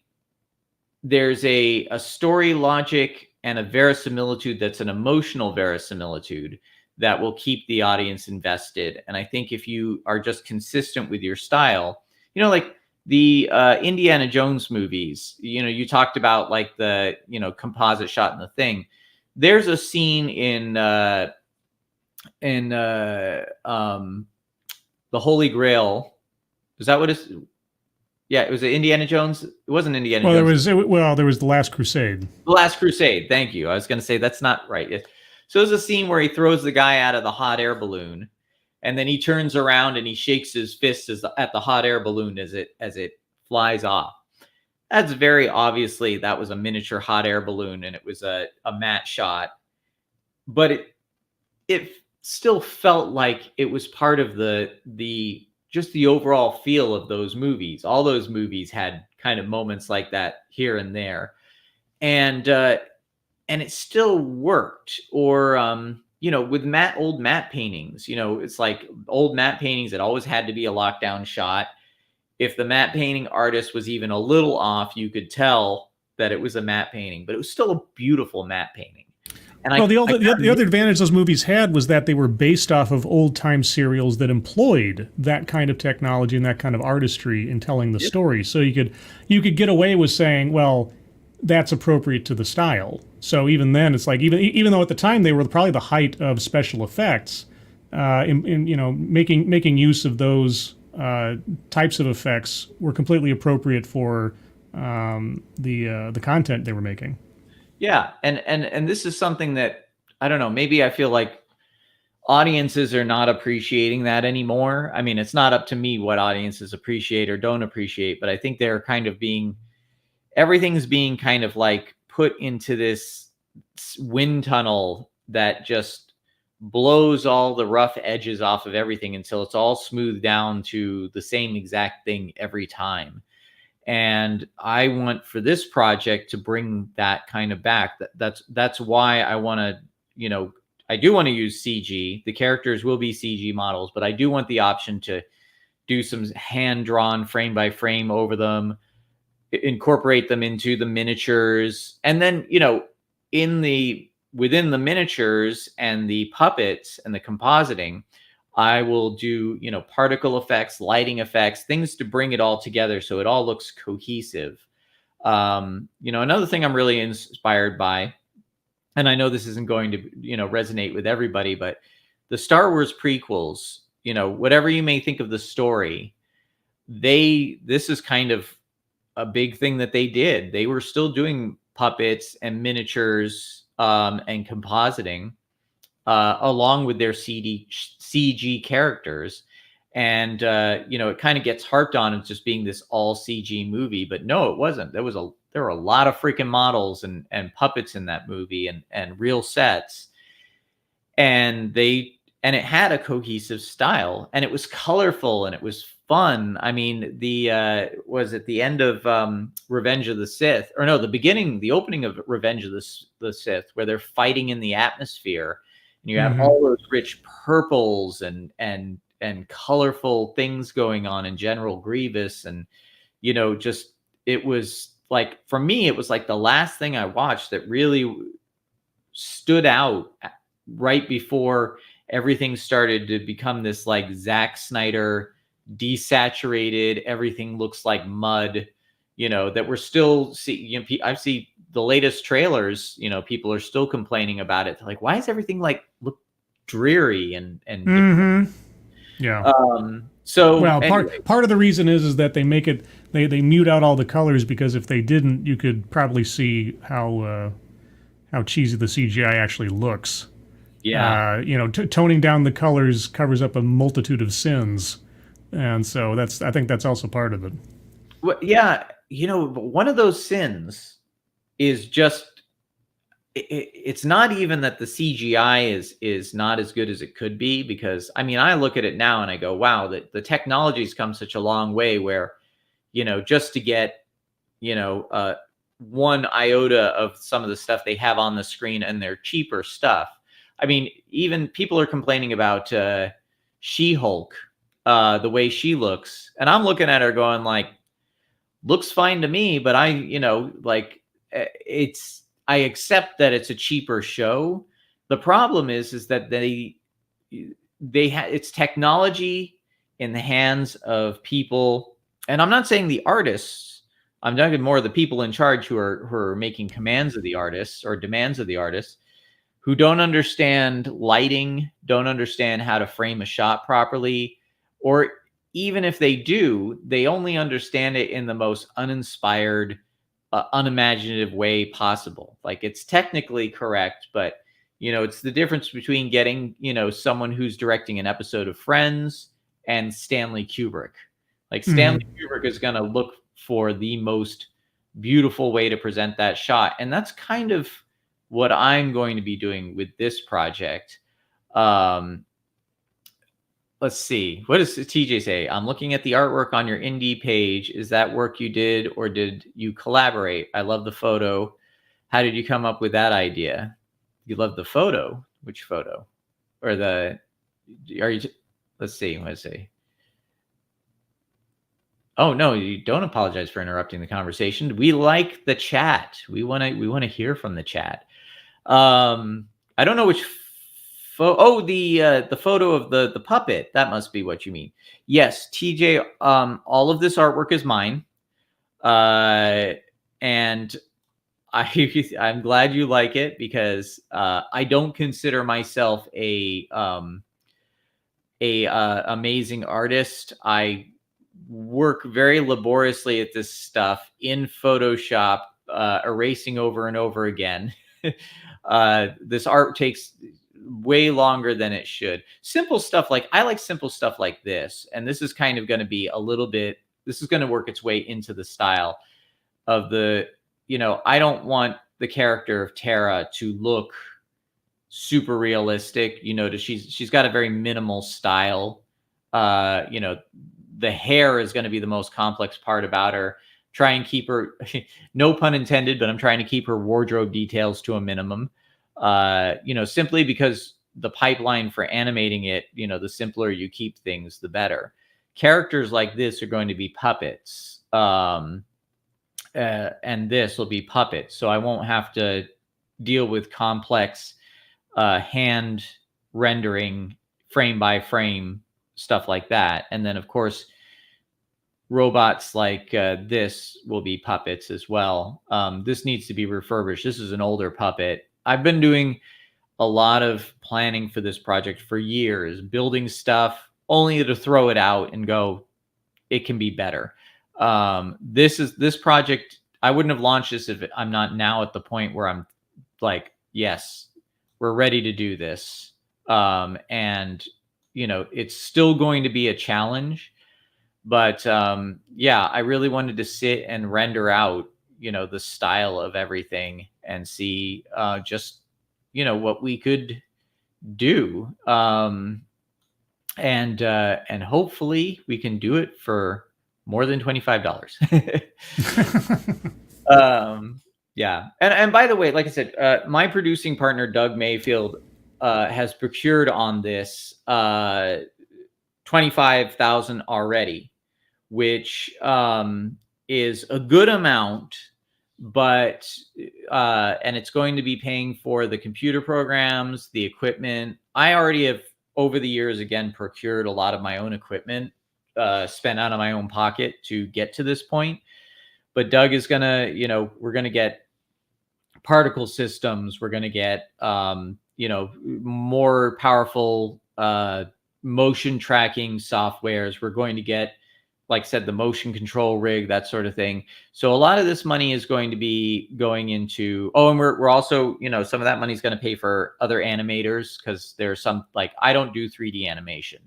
there's a story logic and a verisimilitude that's an emotional verisimilitude that will keep the audience invested. And I think if you are just consistent with your style, like the Indiana Jones movies, you talked about like the, composite shot in The Thing. There's a scene in the Holy Grail. Is that what it's? Yeah, it was Indiana Jones. It wasn't Indiana Jones. There was The Last Crusade. The Last Crusade. Thank you. I was going to say that's not right. So there's a scene where he throws the guy out of the hot air balloon, and then he turns around and he shakes his fist at the hot air balloon as it flies off. That's very obviously, that was a miniature hot air balloon, and it was a matte shot, but it still felt like it was part of just the overall feel of those movies. All those movies had kind of moments like that here and there. And it still worked. Or, with old matte paintings, it's like old matte paintings, it always had to be a lockdown shot. If the matte painting artist was even a little off, you could tell that it was a matte painting, but it was still a beautiful matte painting. And the other advantage those movies had was that they were based off of old-time serials that employed that kind of technology and that kind of artistry in telling the story. So you could get away with saying, well, that's appropriate to the style. So even then, it's like, even though at the time they were probably the height of special effects, making use of those types of effects were completely appropriate for the content they were making. Yeah, and this is something that, I don't know, maybe I feel like audiences are not appreciating that anymore. I mean, it's not up to me what audiences appreciate or don't appreciate, but I think they're kind of everything's being kind of like put into this wind tunnel that just blows all the rough edges off of everything until it's all smoothed down to the same exact thing every time. And I want for this project to bring that kind of back. That's why I want to, I do want to use CG. The characters will be CG models, but I do want the option to do some hand-drawn frame by frame over them, incorporate them into the miniatures. And then, within the miniatures and the puppets and the compositing, I will do, particle effects, lighting effects, things to bring it all together so it all looks cohesive. Another thing I'm really inspired by, and I know this isn't going to, resonate with everybody, but the Star Wars prequels, whatever you may think of the story, this is kind of a big thing that they did. They were still doing puppets and miniatures and compositing, along with their CG characters. And it kind of gets harped on as just being this all CG movie, but no, it wasn't. There were a lot of freaking models and puppets in that movie, and real sets, and it had a cohesive style, and it was colorful, and it was fun. I mean, was at the end of Revenge of the Sith, or no, the opening of Revenge of the Sith, where they're fighting in the atmosphere, and you have all those rich purples and colorful things going on in General Grievous, and just, it was like, for me, it was like the last thing I watched that really stood out right before everything started to become this like Zack Snyder desaturated, everything looks like mud, that we're still I see the latest trailers, people are still complaining about it. They're like, why is everything like look dreary and yeah. So well, anyway. part of the reason is that they make it, they mute out all the colors, because if they didn't, you could probably see how cheesy the CGI actually looks. Yeah. Toning down the colors covers up a multitude of sins, and so I think that's also part of it. Well, yeah, one of those sins is just, it's not even that the CGI is not as good as it could be, because I mean, I look at it now and I go, wow, the technology's come such a long way where, just to get, one iota of some of the stuff they have on the screen and their cheaper stuff. I mean, even people are complaining about She-Hulk, the way she looks, and I'm looking at her going like, looks fine to me, but I accept that it's a cheaper show. The problem is that it's technology in the hands of people, and I'm not saying the artists. I'm talking more of the people in charge who are making commands of the artists or demands of the artists, who don't understand lighting, don't understand how to frame a shot properly, or even if they do, they only understand it in the most uninspired, unimaginative way possible. Like, it's technically correct, but it's the difference between getting someone who's directing an episode of Friends and Stanley Kubrick. Like, Stanley Kubrick is going to look for the most beautiful way to present that shot, and that's kind of what I'm going to be doing with this project. Let's see. What does TJ say? I'm looking at the artwork on your indie page. Is that work you did, or did you collaborate? I love the photo. How did you come up with that idea? You love the photo? Which photo? Or let's see. What does it say? Oh, no, you don't apologize for interrupting the conversation. We like the chat. We want to hear from the chat. I don't know which the photo of the puppet. That must be what you mean. Yes, TJ, all of this artwork is mine. And I'm glad you like it, because I don't consider myself a amazing artist. I work very laboriously at this stuff in Photoshop, erasing over and over again. This art takes way longer than it should. Simple stuff I like simple stuff like this, and this is kind of going to be a little bit, this is going to work its way into the style of I don't want the character of Tara to look super realistic. She's got a very minimal style. The hair is going to be the most complex part about her. Try and keep her, no pun intended, but I'm trying to keep her wardrobe details to a minimum. Simply because the pipeline for animating it, the simpler you keep things, the better. Characters like this are going to be puppets. And this will be puppets. So I won't have to deal with complex hand rendering, frame by frame, stuff like that. And then, of course, robots like this will be puppets as well. This needs to be refurbished. This is an older puppet. I've been doing a lot of planning for this project for years, building stuff only to throw it out and go, it can be better. This project, I wouldn't have launched this if I'm not now at the point where I'm like, yes, we're ready to do this. And it's still going to be a challenge, but yeah, I really wanted to sit and render out, the style of everything and see just, what we could do. And hopefully we can do it for more than $25. Yeah. And by the way, like I said, my producing partner, Doug Mayfield, has procured on this 25,000 already, which is a good amount, but and it's going to be paying for the computer programs, the equipment. I already have, over the years, again, procured a lot of my own equipment, spent out of my own pocket to get to this point. But Doug is gonna, we're gonna get particle systems. We're gonna get, more powerful motion tracking softwares. We're going to get, like I said, the motion control rig, that sort of thing. So a lot of this money is going to be going into, and we're also, some of that money is going to pay for other animators, because there's some, like, I don't do 3D animation.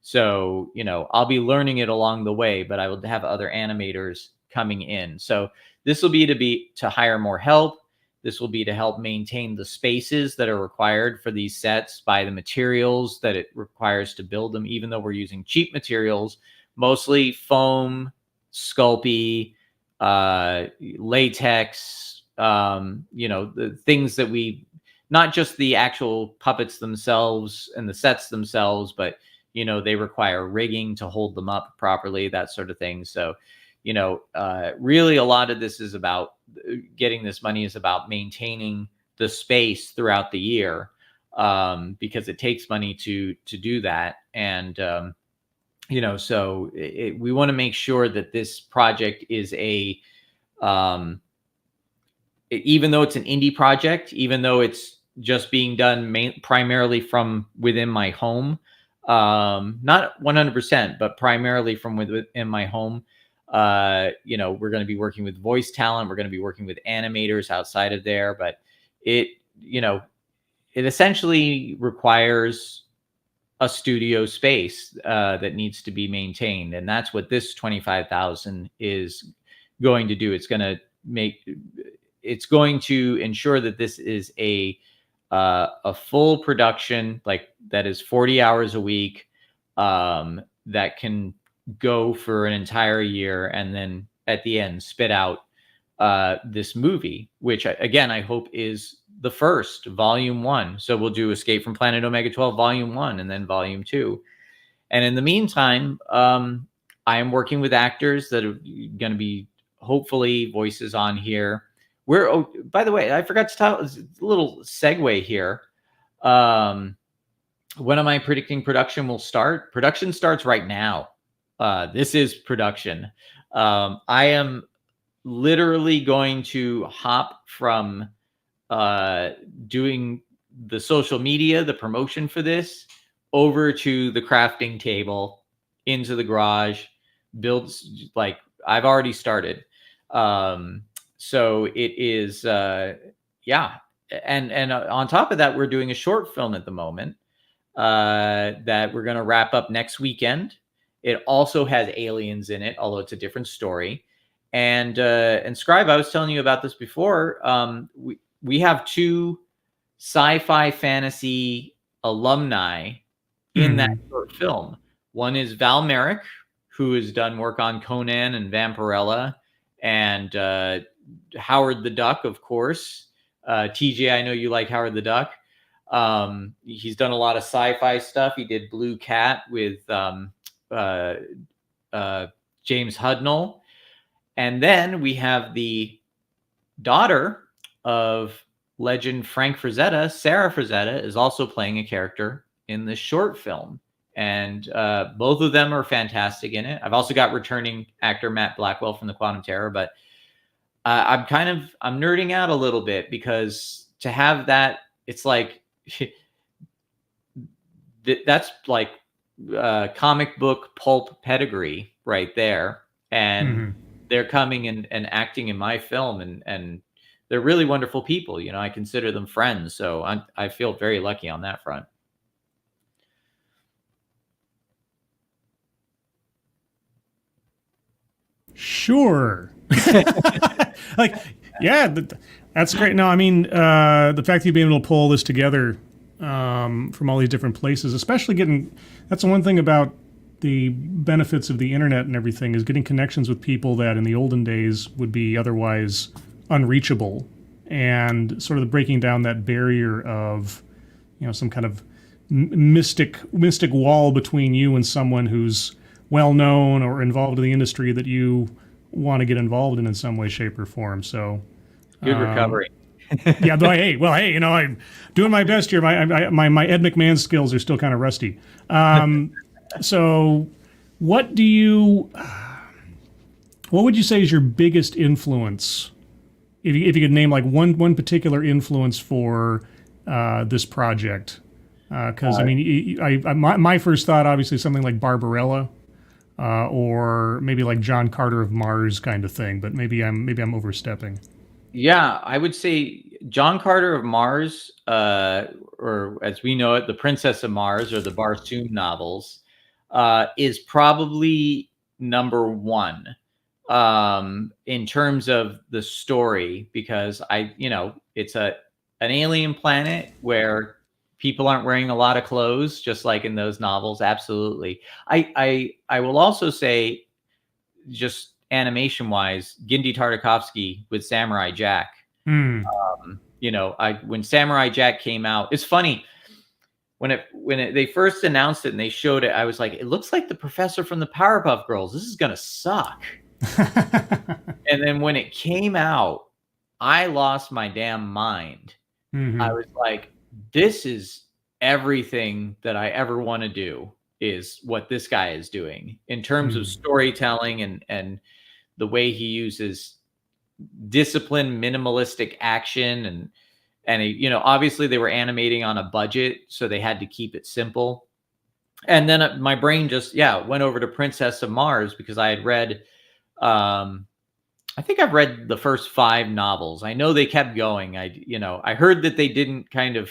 So, I'll be learning it along the way, but I will have other animators coming in. So this will be to hire more help. This will be to help maintain the spaces that are required for these sets, buy the materials that it requires to build them, even though we're using cheap materials, mostly foam, Sculpey, latex, the things that not just the actual puppets themselves and the sets themselves, but, they require rigging to hold them up properly, that sort of thing. So, really a lot of this is about getting this money is about maintaining the space throughout the year, because it takes money to do that. And, so we want to make sure that this project is even though it's an indie project, even though it's just being done primarily from within my home, not 100%, but primarily from within my home. We're going to be working with voice talent. We're going to be working with animators outside of there, but it essentially requires a studio space that needs to be maintained. And that's what this 25,000 is going to do. It's going to ensure that this is a full production, like that is 40 hours a week, that can go for an entire year, and then at the end spit out this movie, which again, I hope is the first, volume 1. So we'll do Escape from Planet Omega-12 volume 1 and then volume 2. And in the meantime, I am working with actors that are going to be hopefully voices on here. By the way, I forgot to tell, a little segue here. When am I predicting production will start? Production starts right now. This is production. I am literally going to hop from doing the social media, the promotion for this, over to the crafting table, into the garage, builds, like I've already started. So it is, yeah. And on top of that, we're doing a short film at the moment that we're going to wrap up next weekend. It also has aliens in it, although it's a different story. And Scribe, I was telling you about this before. We have 2 sci-fi fantasy alumni in that short film. One is Val Merrick, who has done work on Conan and Vampirella, and Howard the Duck, of course. TJ, I know you like Howard the Duck. He's done a lot of sci-fi stuff. He did Blue Cat with James Hudnall. And then we have the daughter of legend Frank Frazetta. Sarah Frazetta is also playing a character in this short film. And both of them are fantastic in it. I've also got returning actor Matt Blackwell from the Quantum Terror, but I'm nerding out a little bit, because to have that, it's like, that's like comic book pulp pedigree right there. And they're coming and acting in my film, and they're really wonderful people. I consider them friends. So I feel very lucky on that front. Sure. Like, yeah, that's great. No, I mean, the fact that you've been able to pull this together from all these different places, especially that's the one thing about the benefits of the internet and everything, is getting connections with people that in the olden days would be otherwise unreachable, and sort of breaking down that barrier of, some kind of mystic wall between you and someone who's well known or involved in the industry that you want to get involved in some way, shape, or form. So good recovery. Yeah, but hey, I'm doing my best here. My Ed McMahon skills are still kind of rusty. So what would you say is your biggest influence, if you could name like one particular influence for this project? Because I mean, my first thought, obviously, something like Barbarella, or maybe like John Carter of Mars kind of thing. But maybe I'm overstepping. Yeah, I would say John Carter of Mars, or as we know it, the Princess of Mars, or the Barsoom novels, is probably number one in terms of the story, because it's an alien planet where people aren't wearing a lot of clothes, just like in those novels. Absolutely. I will also say, just animation wise, Genndy Tartakovsky with Samurai Jack. Mm. When Samurai Jack came out, it's funny when they first announced it and they showed it, I was like, it looks like the professor from the Powerpuff Girls. This is gonna suck. And then when it came out, I lost my damn mind. Mm-hmm. I was like, this is everything that I ever want to do, is what this guy is doing in terms of storytelling and the way he uses disciplined, minimalistic action, and obviously they were animating on a budget, so they had to keep it simple. And then my brain just went over to Princess of Mars, because I had read, I think I've read the first 5 novels. I know they kept going. I heard that they didn't kind of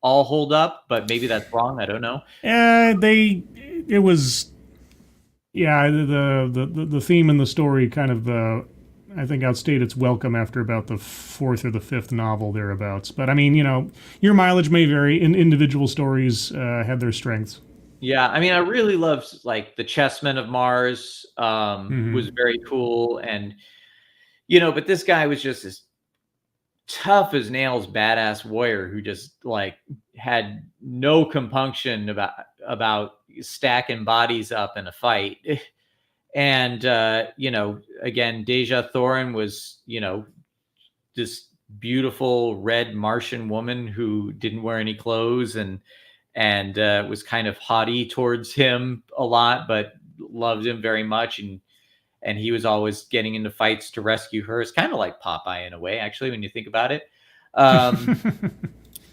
all hold up, but maybe that's wrong. I don't know. It was, the theme and the story kind of, I think, outstayed its welcome after about the 4th or the 5th novel thereabouts. But I mean, your mileage may vary. Individual stories have their strengths. Yeah, I mean, I really loved like the Chessmen of Mars. Was very cool, and but this guy was just this tough as nails badass warrior who just like had no compunction about stacking bodies up in a fight. And again, Deja Thorin was this beautiful red Martian woman who didn't wear any clothes and was kind of haughty towards him a lot, but loved him very much, and he was always getting into fights to rescue her. It's kind of like Popeye in a way, actually, when you think about it.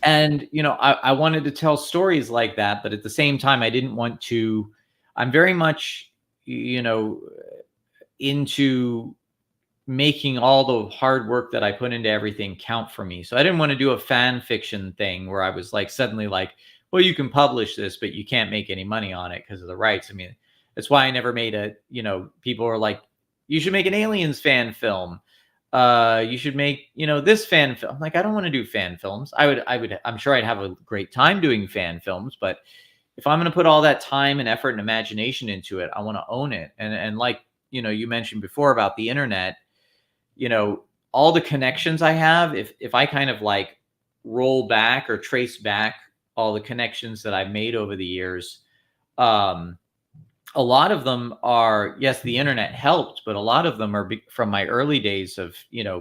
And I wanted to tell stories like that, but at the same time, I didn't want to. I'm very much into making all the hard work that I put into everything count for me. So I didn't want to do a fan fiction thing where I was like suddenly like, well, you can publish this, but you can't make any money on it because of the rights. I mean, that's why I never made people are like, you should make an Aliens fan film. You should make, this fan film. Like, I don't want to do fan films. I'm sure I'd have a great time doing fan films, but if I'm going to put all that time and effort and imagination into it, I want to own it. And like, you mentioned before about the internet, all the connections I have, if I kind of like roll back or trace back all the connections that I've made over the years, a lot of them are, yes, the internet helped, but a lot of them are from my early days of,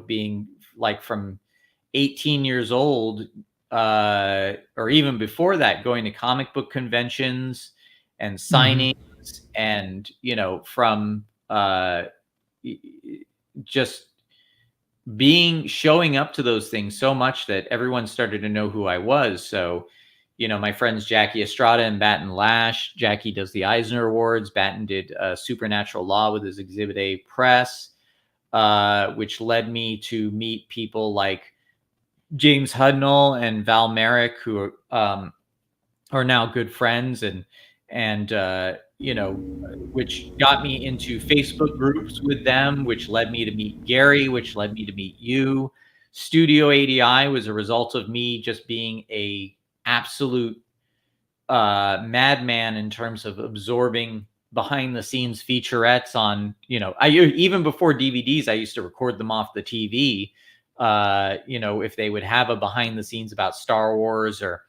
being like from 18 years old, or even before that, going to comic book conventions and signings, and, from just showing up to those things so much that everyone started to know who I was. So, my friends Jackie Estrada and Batten Lash. Jackie does the Eisner Awards. Batten did Supernatural Law with his Exhibit A press. which led me to meet people like James Hudnall and Val Merrick, who are now good friends, and which got me into Facebook groups with them, which led me to meet Gary, which led me to meet you. Studio ADI was a result of me just being a absolute madman in terms of absorbing behind the scenes featurettes on, even before DVDs, I used to record them off the TV. If they would have a behind the scenes about Star Wars or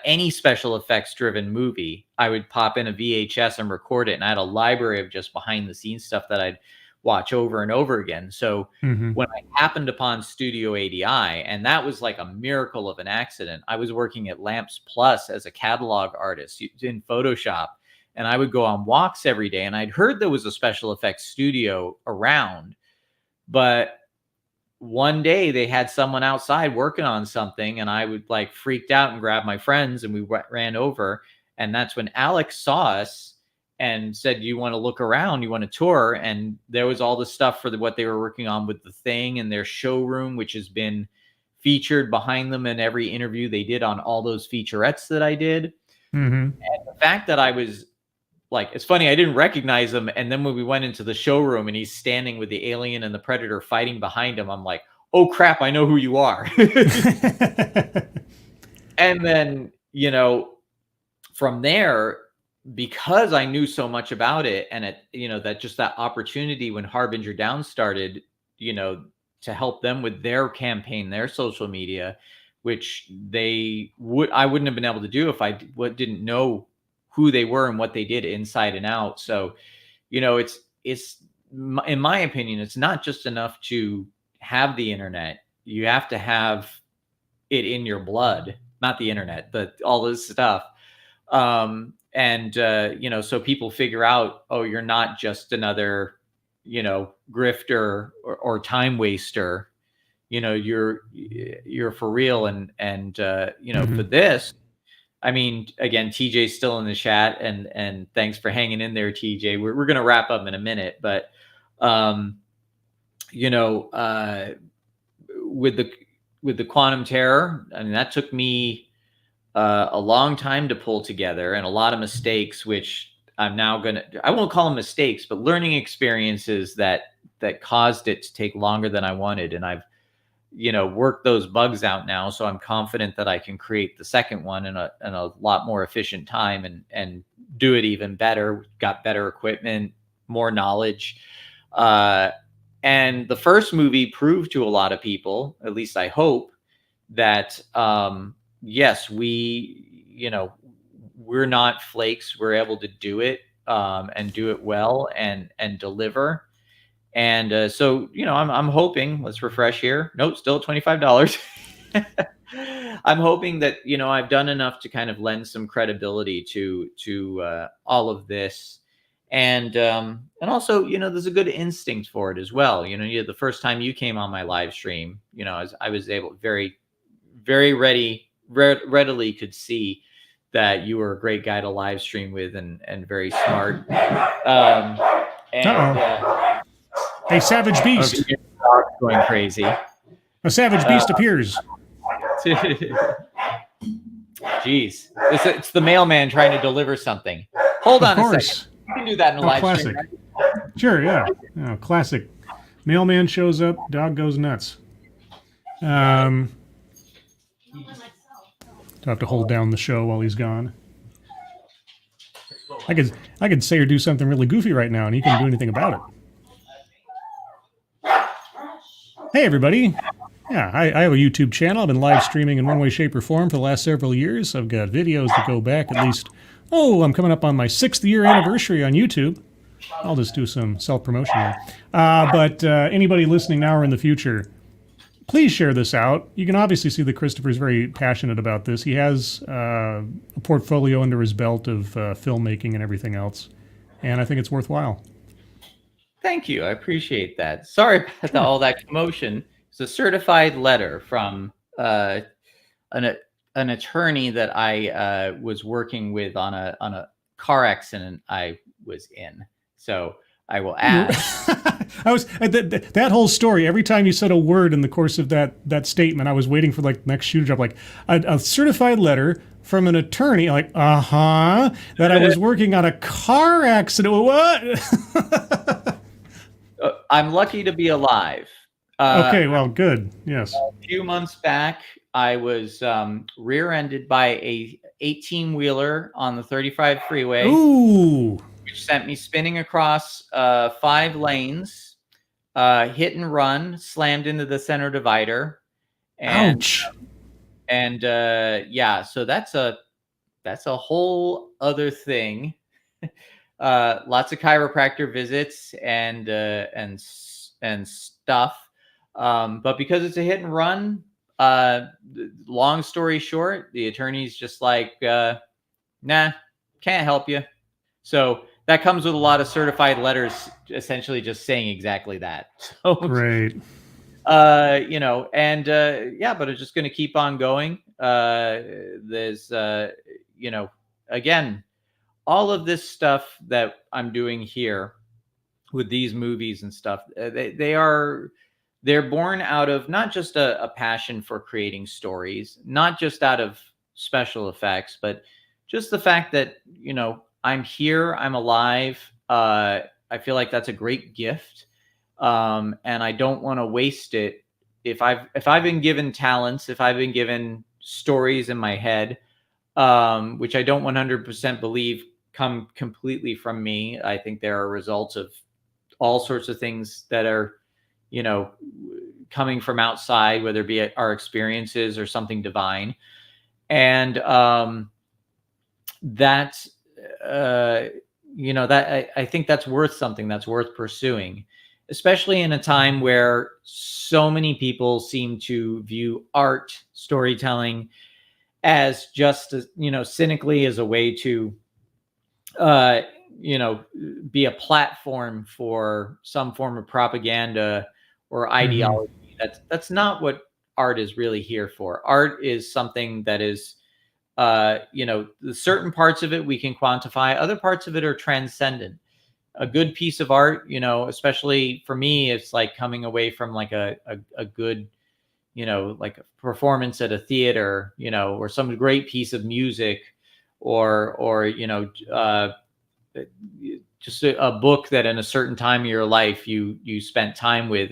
any special effects driven movie, I would pop in a VHS and record it. And I had a library of just behind the scenes stuff that I'd watch over and over again. So when I happened upon Studio ADI, and that was like a miracle of an accident, I was working at Lamps Plus as a catalog artist in Photoshop. And I would go on walks every day. And I'd heard there was a special effects studio around, but one day they had someone outside working on something, and I would like freaked out and grabbed my friends and we ran over. And that's when Alex saw us and said, you want to look around, you want to tour? And there was all the stuff for what they were working on with The Thing and their showroom, which has been featured behind them in every interview they did on all those featurettes that I did. And the fact that I was like, it's funny, I didn't recognize him. And then when we went into the showroom and he's standing with the alien and the predator fighting behind him, I'm like, oh crap, I know who you are. And then, from there, because I knew so much about it, and that opportunity when Harbinger Down started, to help them with their campaign, their social media, which I wouldn't have been able to do if I didn't know who they were and what they did inside and out. So, it's in my opinion, it's not just enough to have the internet. You have to have it in your blood, not the internet, but all this stuff. So people figure out, oh, you're not just another, grifter or time waster. You're for real. And for this, I mean, again, TJ's still in the chat, and thanks for hanging in there, TJ. We're going to wrap up in a minute, but, with the Quantum Terror, I mean, that took me a long time to pull together, and a lot of mistakes, which I'm now I won't call them mistakes, but learning experiences that caused it to take longer than I wanted. And I've, worked those bugs out now. So I'm confident that I can create the second one in a lot more efficient time and do it even better. Got better equipment, more knowledge. And the first movie proved to a lot of people, at least I hope, that, yes, we're not flakes. We're able to do it, and do it well and deliver. And so, I'm hoping, let's refresh here. Nope, still at $25. I'm hoping that, I've done enough to kind of lend some credibility to all of this. And also, there's a good instinct for it as well. The first time you came on my live stream, I was able, very, very readily could see that you were a great guy to live stream with and very smart. A savage beast. Going crazy. A savage beast appears. Jeez. It's the mailman trying to deliver something. Hold on a second. You can do that in a live stream. Right? Sure, yeah. Classic. Mailman shows up, dog goes nuts. I'll have to hold down the show while he's gone. I could say or do something really goofy right now, and he couldn't do anything about it. Hey, everybody. Yeah, I have a YouTube channel. I've been live streaming in one way, shape, or form for the last several years. I've got videos that go back at least, I'm coming up on my 6th year anniversary on YouTube. I'll just do some self-promotion here. But anybody listening now or in the future, please share this out. You can obviously see that Christopher's very passionate about this. He has a portfolio under his belt of filmmaking and everything else, and I think it's worthwhile. Thank you. I appreciate that. Sorry about all that commotion. It's a certified letter from an attorney that I was working with on a car accident I was in. So I will add. I was that whole story. Every time you said a word in the course of that statement, I was waiting for like the next shoe to drop, like a certified letter from an attorney, like that I was working on a car accident. What? I'm lucky to be alive. Okay, well, good. Yes. A few months back, I was rear-ended by a 18-wheeler on the 35 freeway. Ooh. Which sent me spinning across 5 lanes, hit and run, slammed into the center divider. And, ouch. Yeah, so that's a whole other thing. Lots of chiropractor visits and stuff. But because it's a hit and run, long story short, the attorney's just like, nah, can't help you. So that comes with a lot of certified letters, essentially just saying exactly that. So, great. but it's just going to keep on going. There's, again, all of this stuff that I'm doing here with these movies and stuff, they're born out of not just a passion for creating stories, not just out of special effects, but just the fact that, I'm here, I'm alive. I feel like that's a great gift. And I don't want to waste it. If I've been given talents, if I've been given stories in my head, which I don't 100% believe come completely from me. I think there are results of all sorts of things that are, coming from outside, whether it be our experiences or something divine. And that I think that's worth something, that's worth pursuing, especially in a time where so many people seem to view art, storytelling as just, cynically as a way to, be a platform for some form of propaganda or ideology. Mm-hmm. That's not what art is really here for. Art is something that is, the certain parts of it we can quantify. Other parts of it are transcendent. A good piece of art, especially for me, it's like coming away from like a good, like a performance at a theater, or some great piece of music, or just a book that in a certain time of your life you spent time with,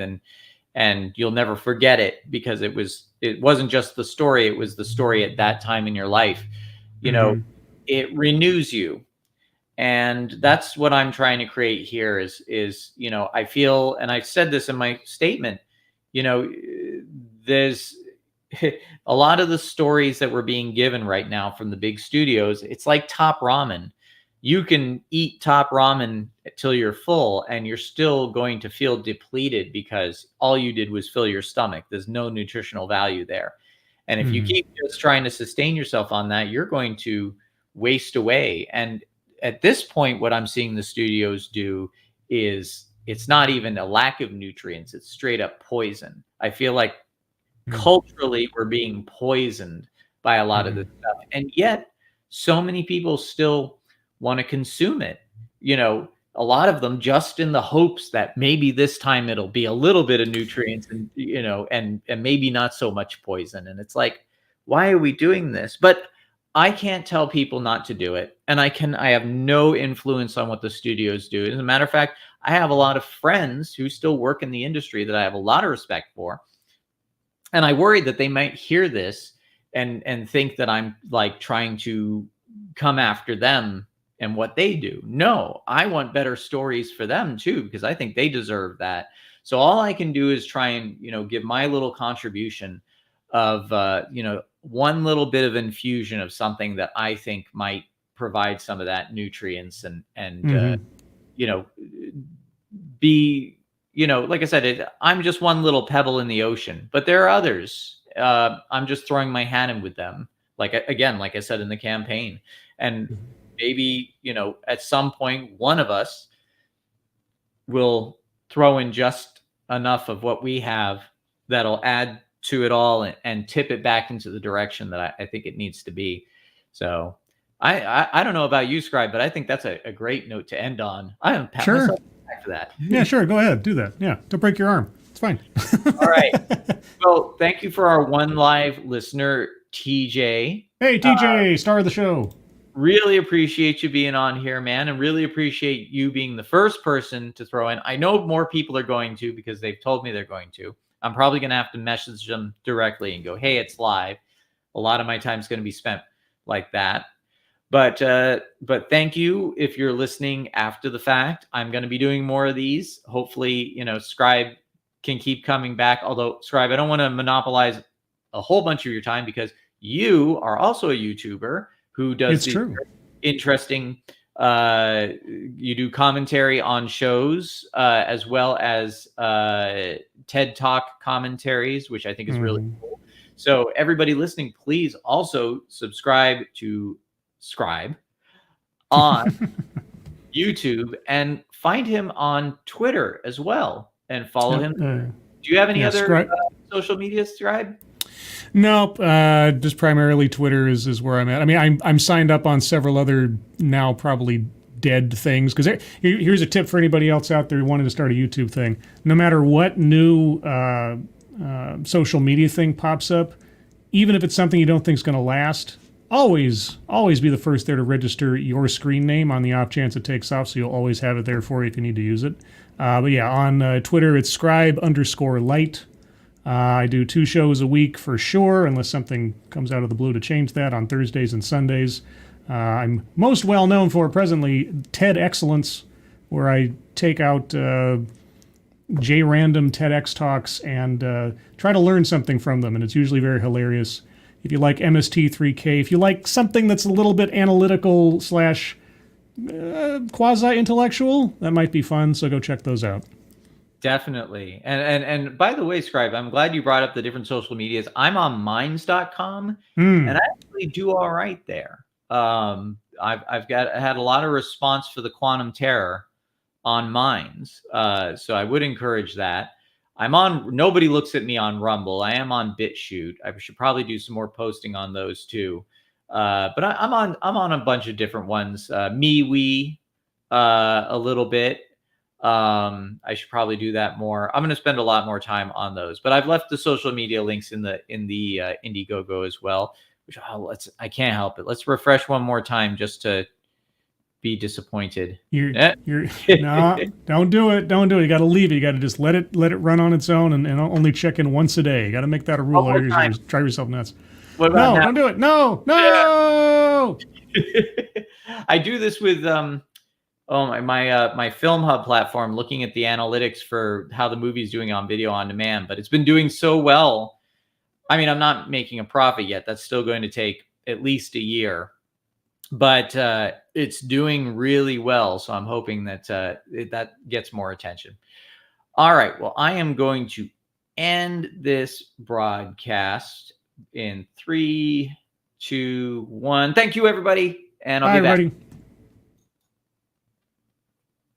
and you'll never forget it because it wasn't just the story, it was the story at that time in your life. It renews you. And that's what I'm trying to create here is I feel, and I've said this in my statement, there's a lot of the stories that we're being given right now from the big studios. It's like top ramen. You can eat top ramen till you're full and you're still going to feel depleted because all you did was fill your stomach. There's no nutritional value there. And if you keep just trying to sustain yourself on that, you're going to waste away. And at this point, what I'm seeing the studios do is it's not even a lack of nutrients. It's straight up poison. I feel like culturally we're being poisoned by a lot of this stuff. And yet so many people still want to consume it, a lot of them just in the hopes that maybe this time it'll be a little bit of nutrients and, and maybe not so much poison. And it's like, why are we doing this? But I can't tell people not to do it. And I have no influence on what the studios do. As a matter of fact, I have a lot of friends who still work in the industry that I have a lot of respect for. And I worry that they might hear this and think that I'm like trying to come after them and what they do. No, I want better stories for them too, because I think they deserve that. So all I can do is try and, give my little contribution of, one little bit of infusion of something that I think might provide some of that nutrients and be, like I said, I'm just one little pebble in the ocean, but there are others. I'm just throwing my hat in with them. Like I said in the campaign, and maybe, at some point, one of us will throw in just enough of what we have that'll add to it all and tip it back into the direction that I think it needs to be. So I don't know about you, Scribe, but I think that's a great note to end on. I haven't pat myself on the back for that. Yeah, sure. Go ahead. Do that. Yeah. Don't break your arm. It's fine. All right. Well, thank you for our one live listener, TJ. Hey, TJ, star of the show. Really appreciate you being on here, man, and really appreciate you being the first person to throw in. I know more people are going to because they've told me they're going to. I'm probably going to have to message them directly and go, hey, it's live. A lot of my time is going to be spent like that. But thank you if you're listening after the fact. I'm going to be doing more of these. Hopefully, Scribe can keep coming back. Although, Scribe, I don't want to monopolize a whole bunch of your time because you are also a YouTuber who does interesting. You do commentary on shows as well as TED Talk commentaries, which I think is really cool. So everybody listening, please also subscribe to Scribe on YouTube and find him on Twitter as well and follow him. Do you have any other social media, Scribe? Nope. Just primarily Twitter is where I'm at. I mean, I'm signed up on several other now probably dead things. Because here's a tip for anybody else out there who wanted to start a YouTube thing. No matter what new social media thing pops up, even if it's something you don't think is going to last, always be the first there to register your screen name on the off chance it takes off. So you'll always have it there for you if you need to use it. But yeah, on Twitter, it's scribe_light. I do 2 shows a week for sure, unless something comes out of the blue to change that on Thursdays and Sundays. I'm most well known for presently TED Excellence, where I take out J-random TEDx talks and try to learn something from them, and it's usually very hilarious. If you like MST3K, if you like something that's a little bit analytical / quasi-intellectual, that might be fun, so go check those out. Definitely. And by the way, Scribe, I'm glad you brought up the different social medias. I'm on minds.com and I actually do all right there. I've had a lot of response for the Quantum Terror on Minds. So I would encourage that. Nobody looks at me on Rumble. I am on BitChute. I should probably do some more posting on those too. But I'm on a bunch of different ones. MeWe, a little bit. I should probably do that more. I'm going to spend a lot more time on those, but I've left the social media links in the Indiegogo as well, which I can't help it. Let's refresh one more time just to be disappointed. No, don't do it. Don't do it. You got to leave it. You got to just let it run on its own and only check in once a day. You got to make that a rule. Drive yourself nuts. What about don't do it. No. I do this with, my Film Hub platform, looking at the analytics for how the movie's doing on video on demand, but it's been doing so well. I mean, I'm not making a profit yet. That's still going to take at least a year, but it's doing really well. So I'm hoping that that gets more attention. All right. Well, I am going to end this broadcast in 3, 2, 1. Thank you, everybody. And I'll be back.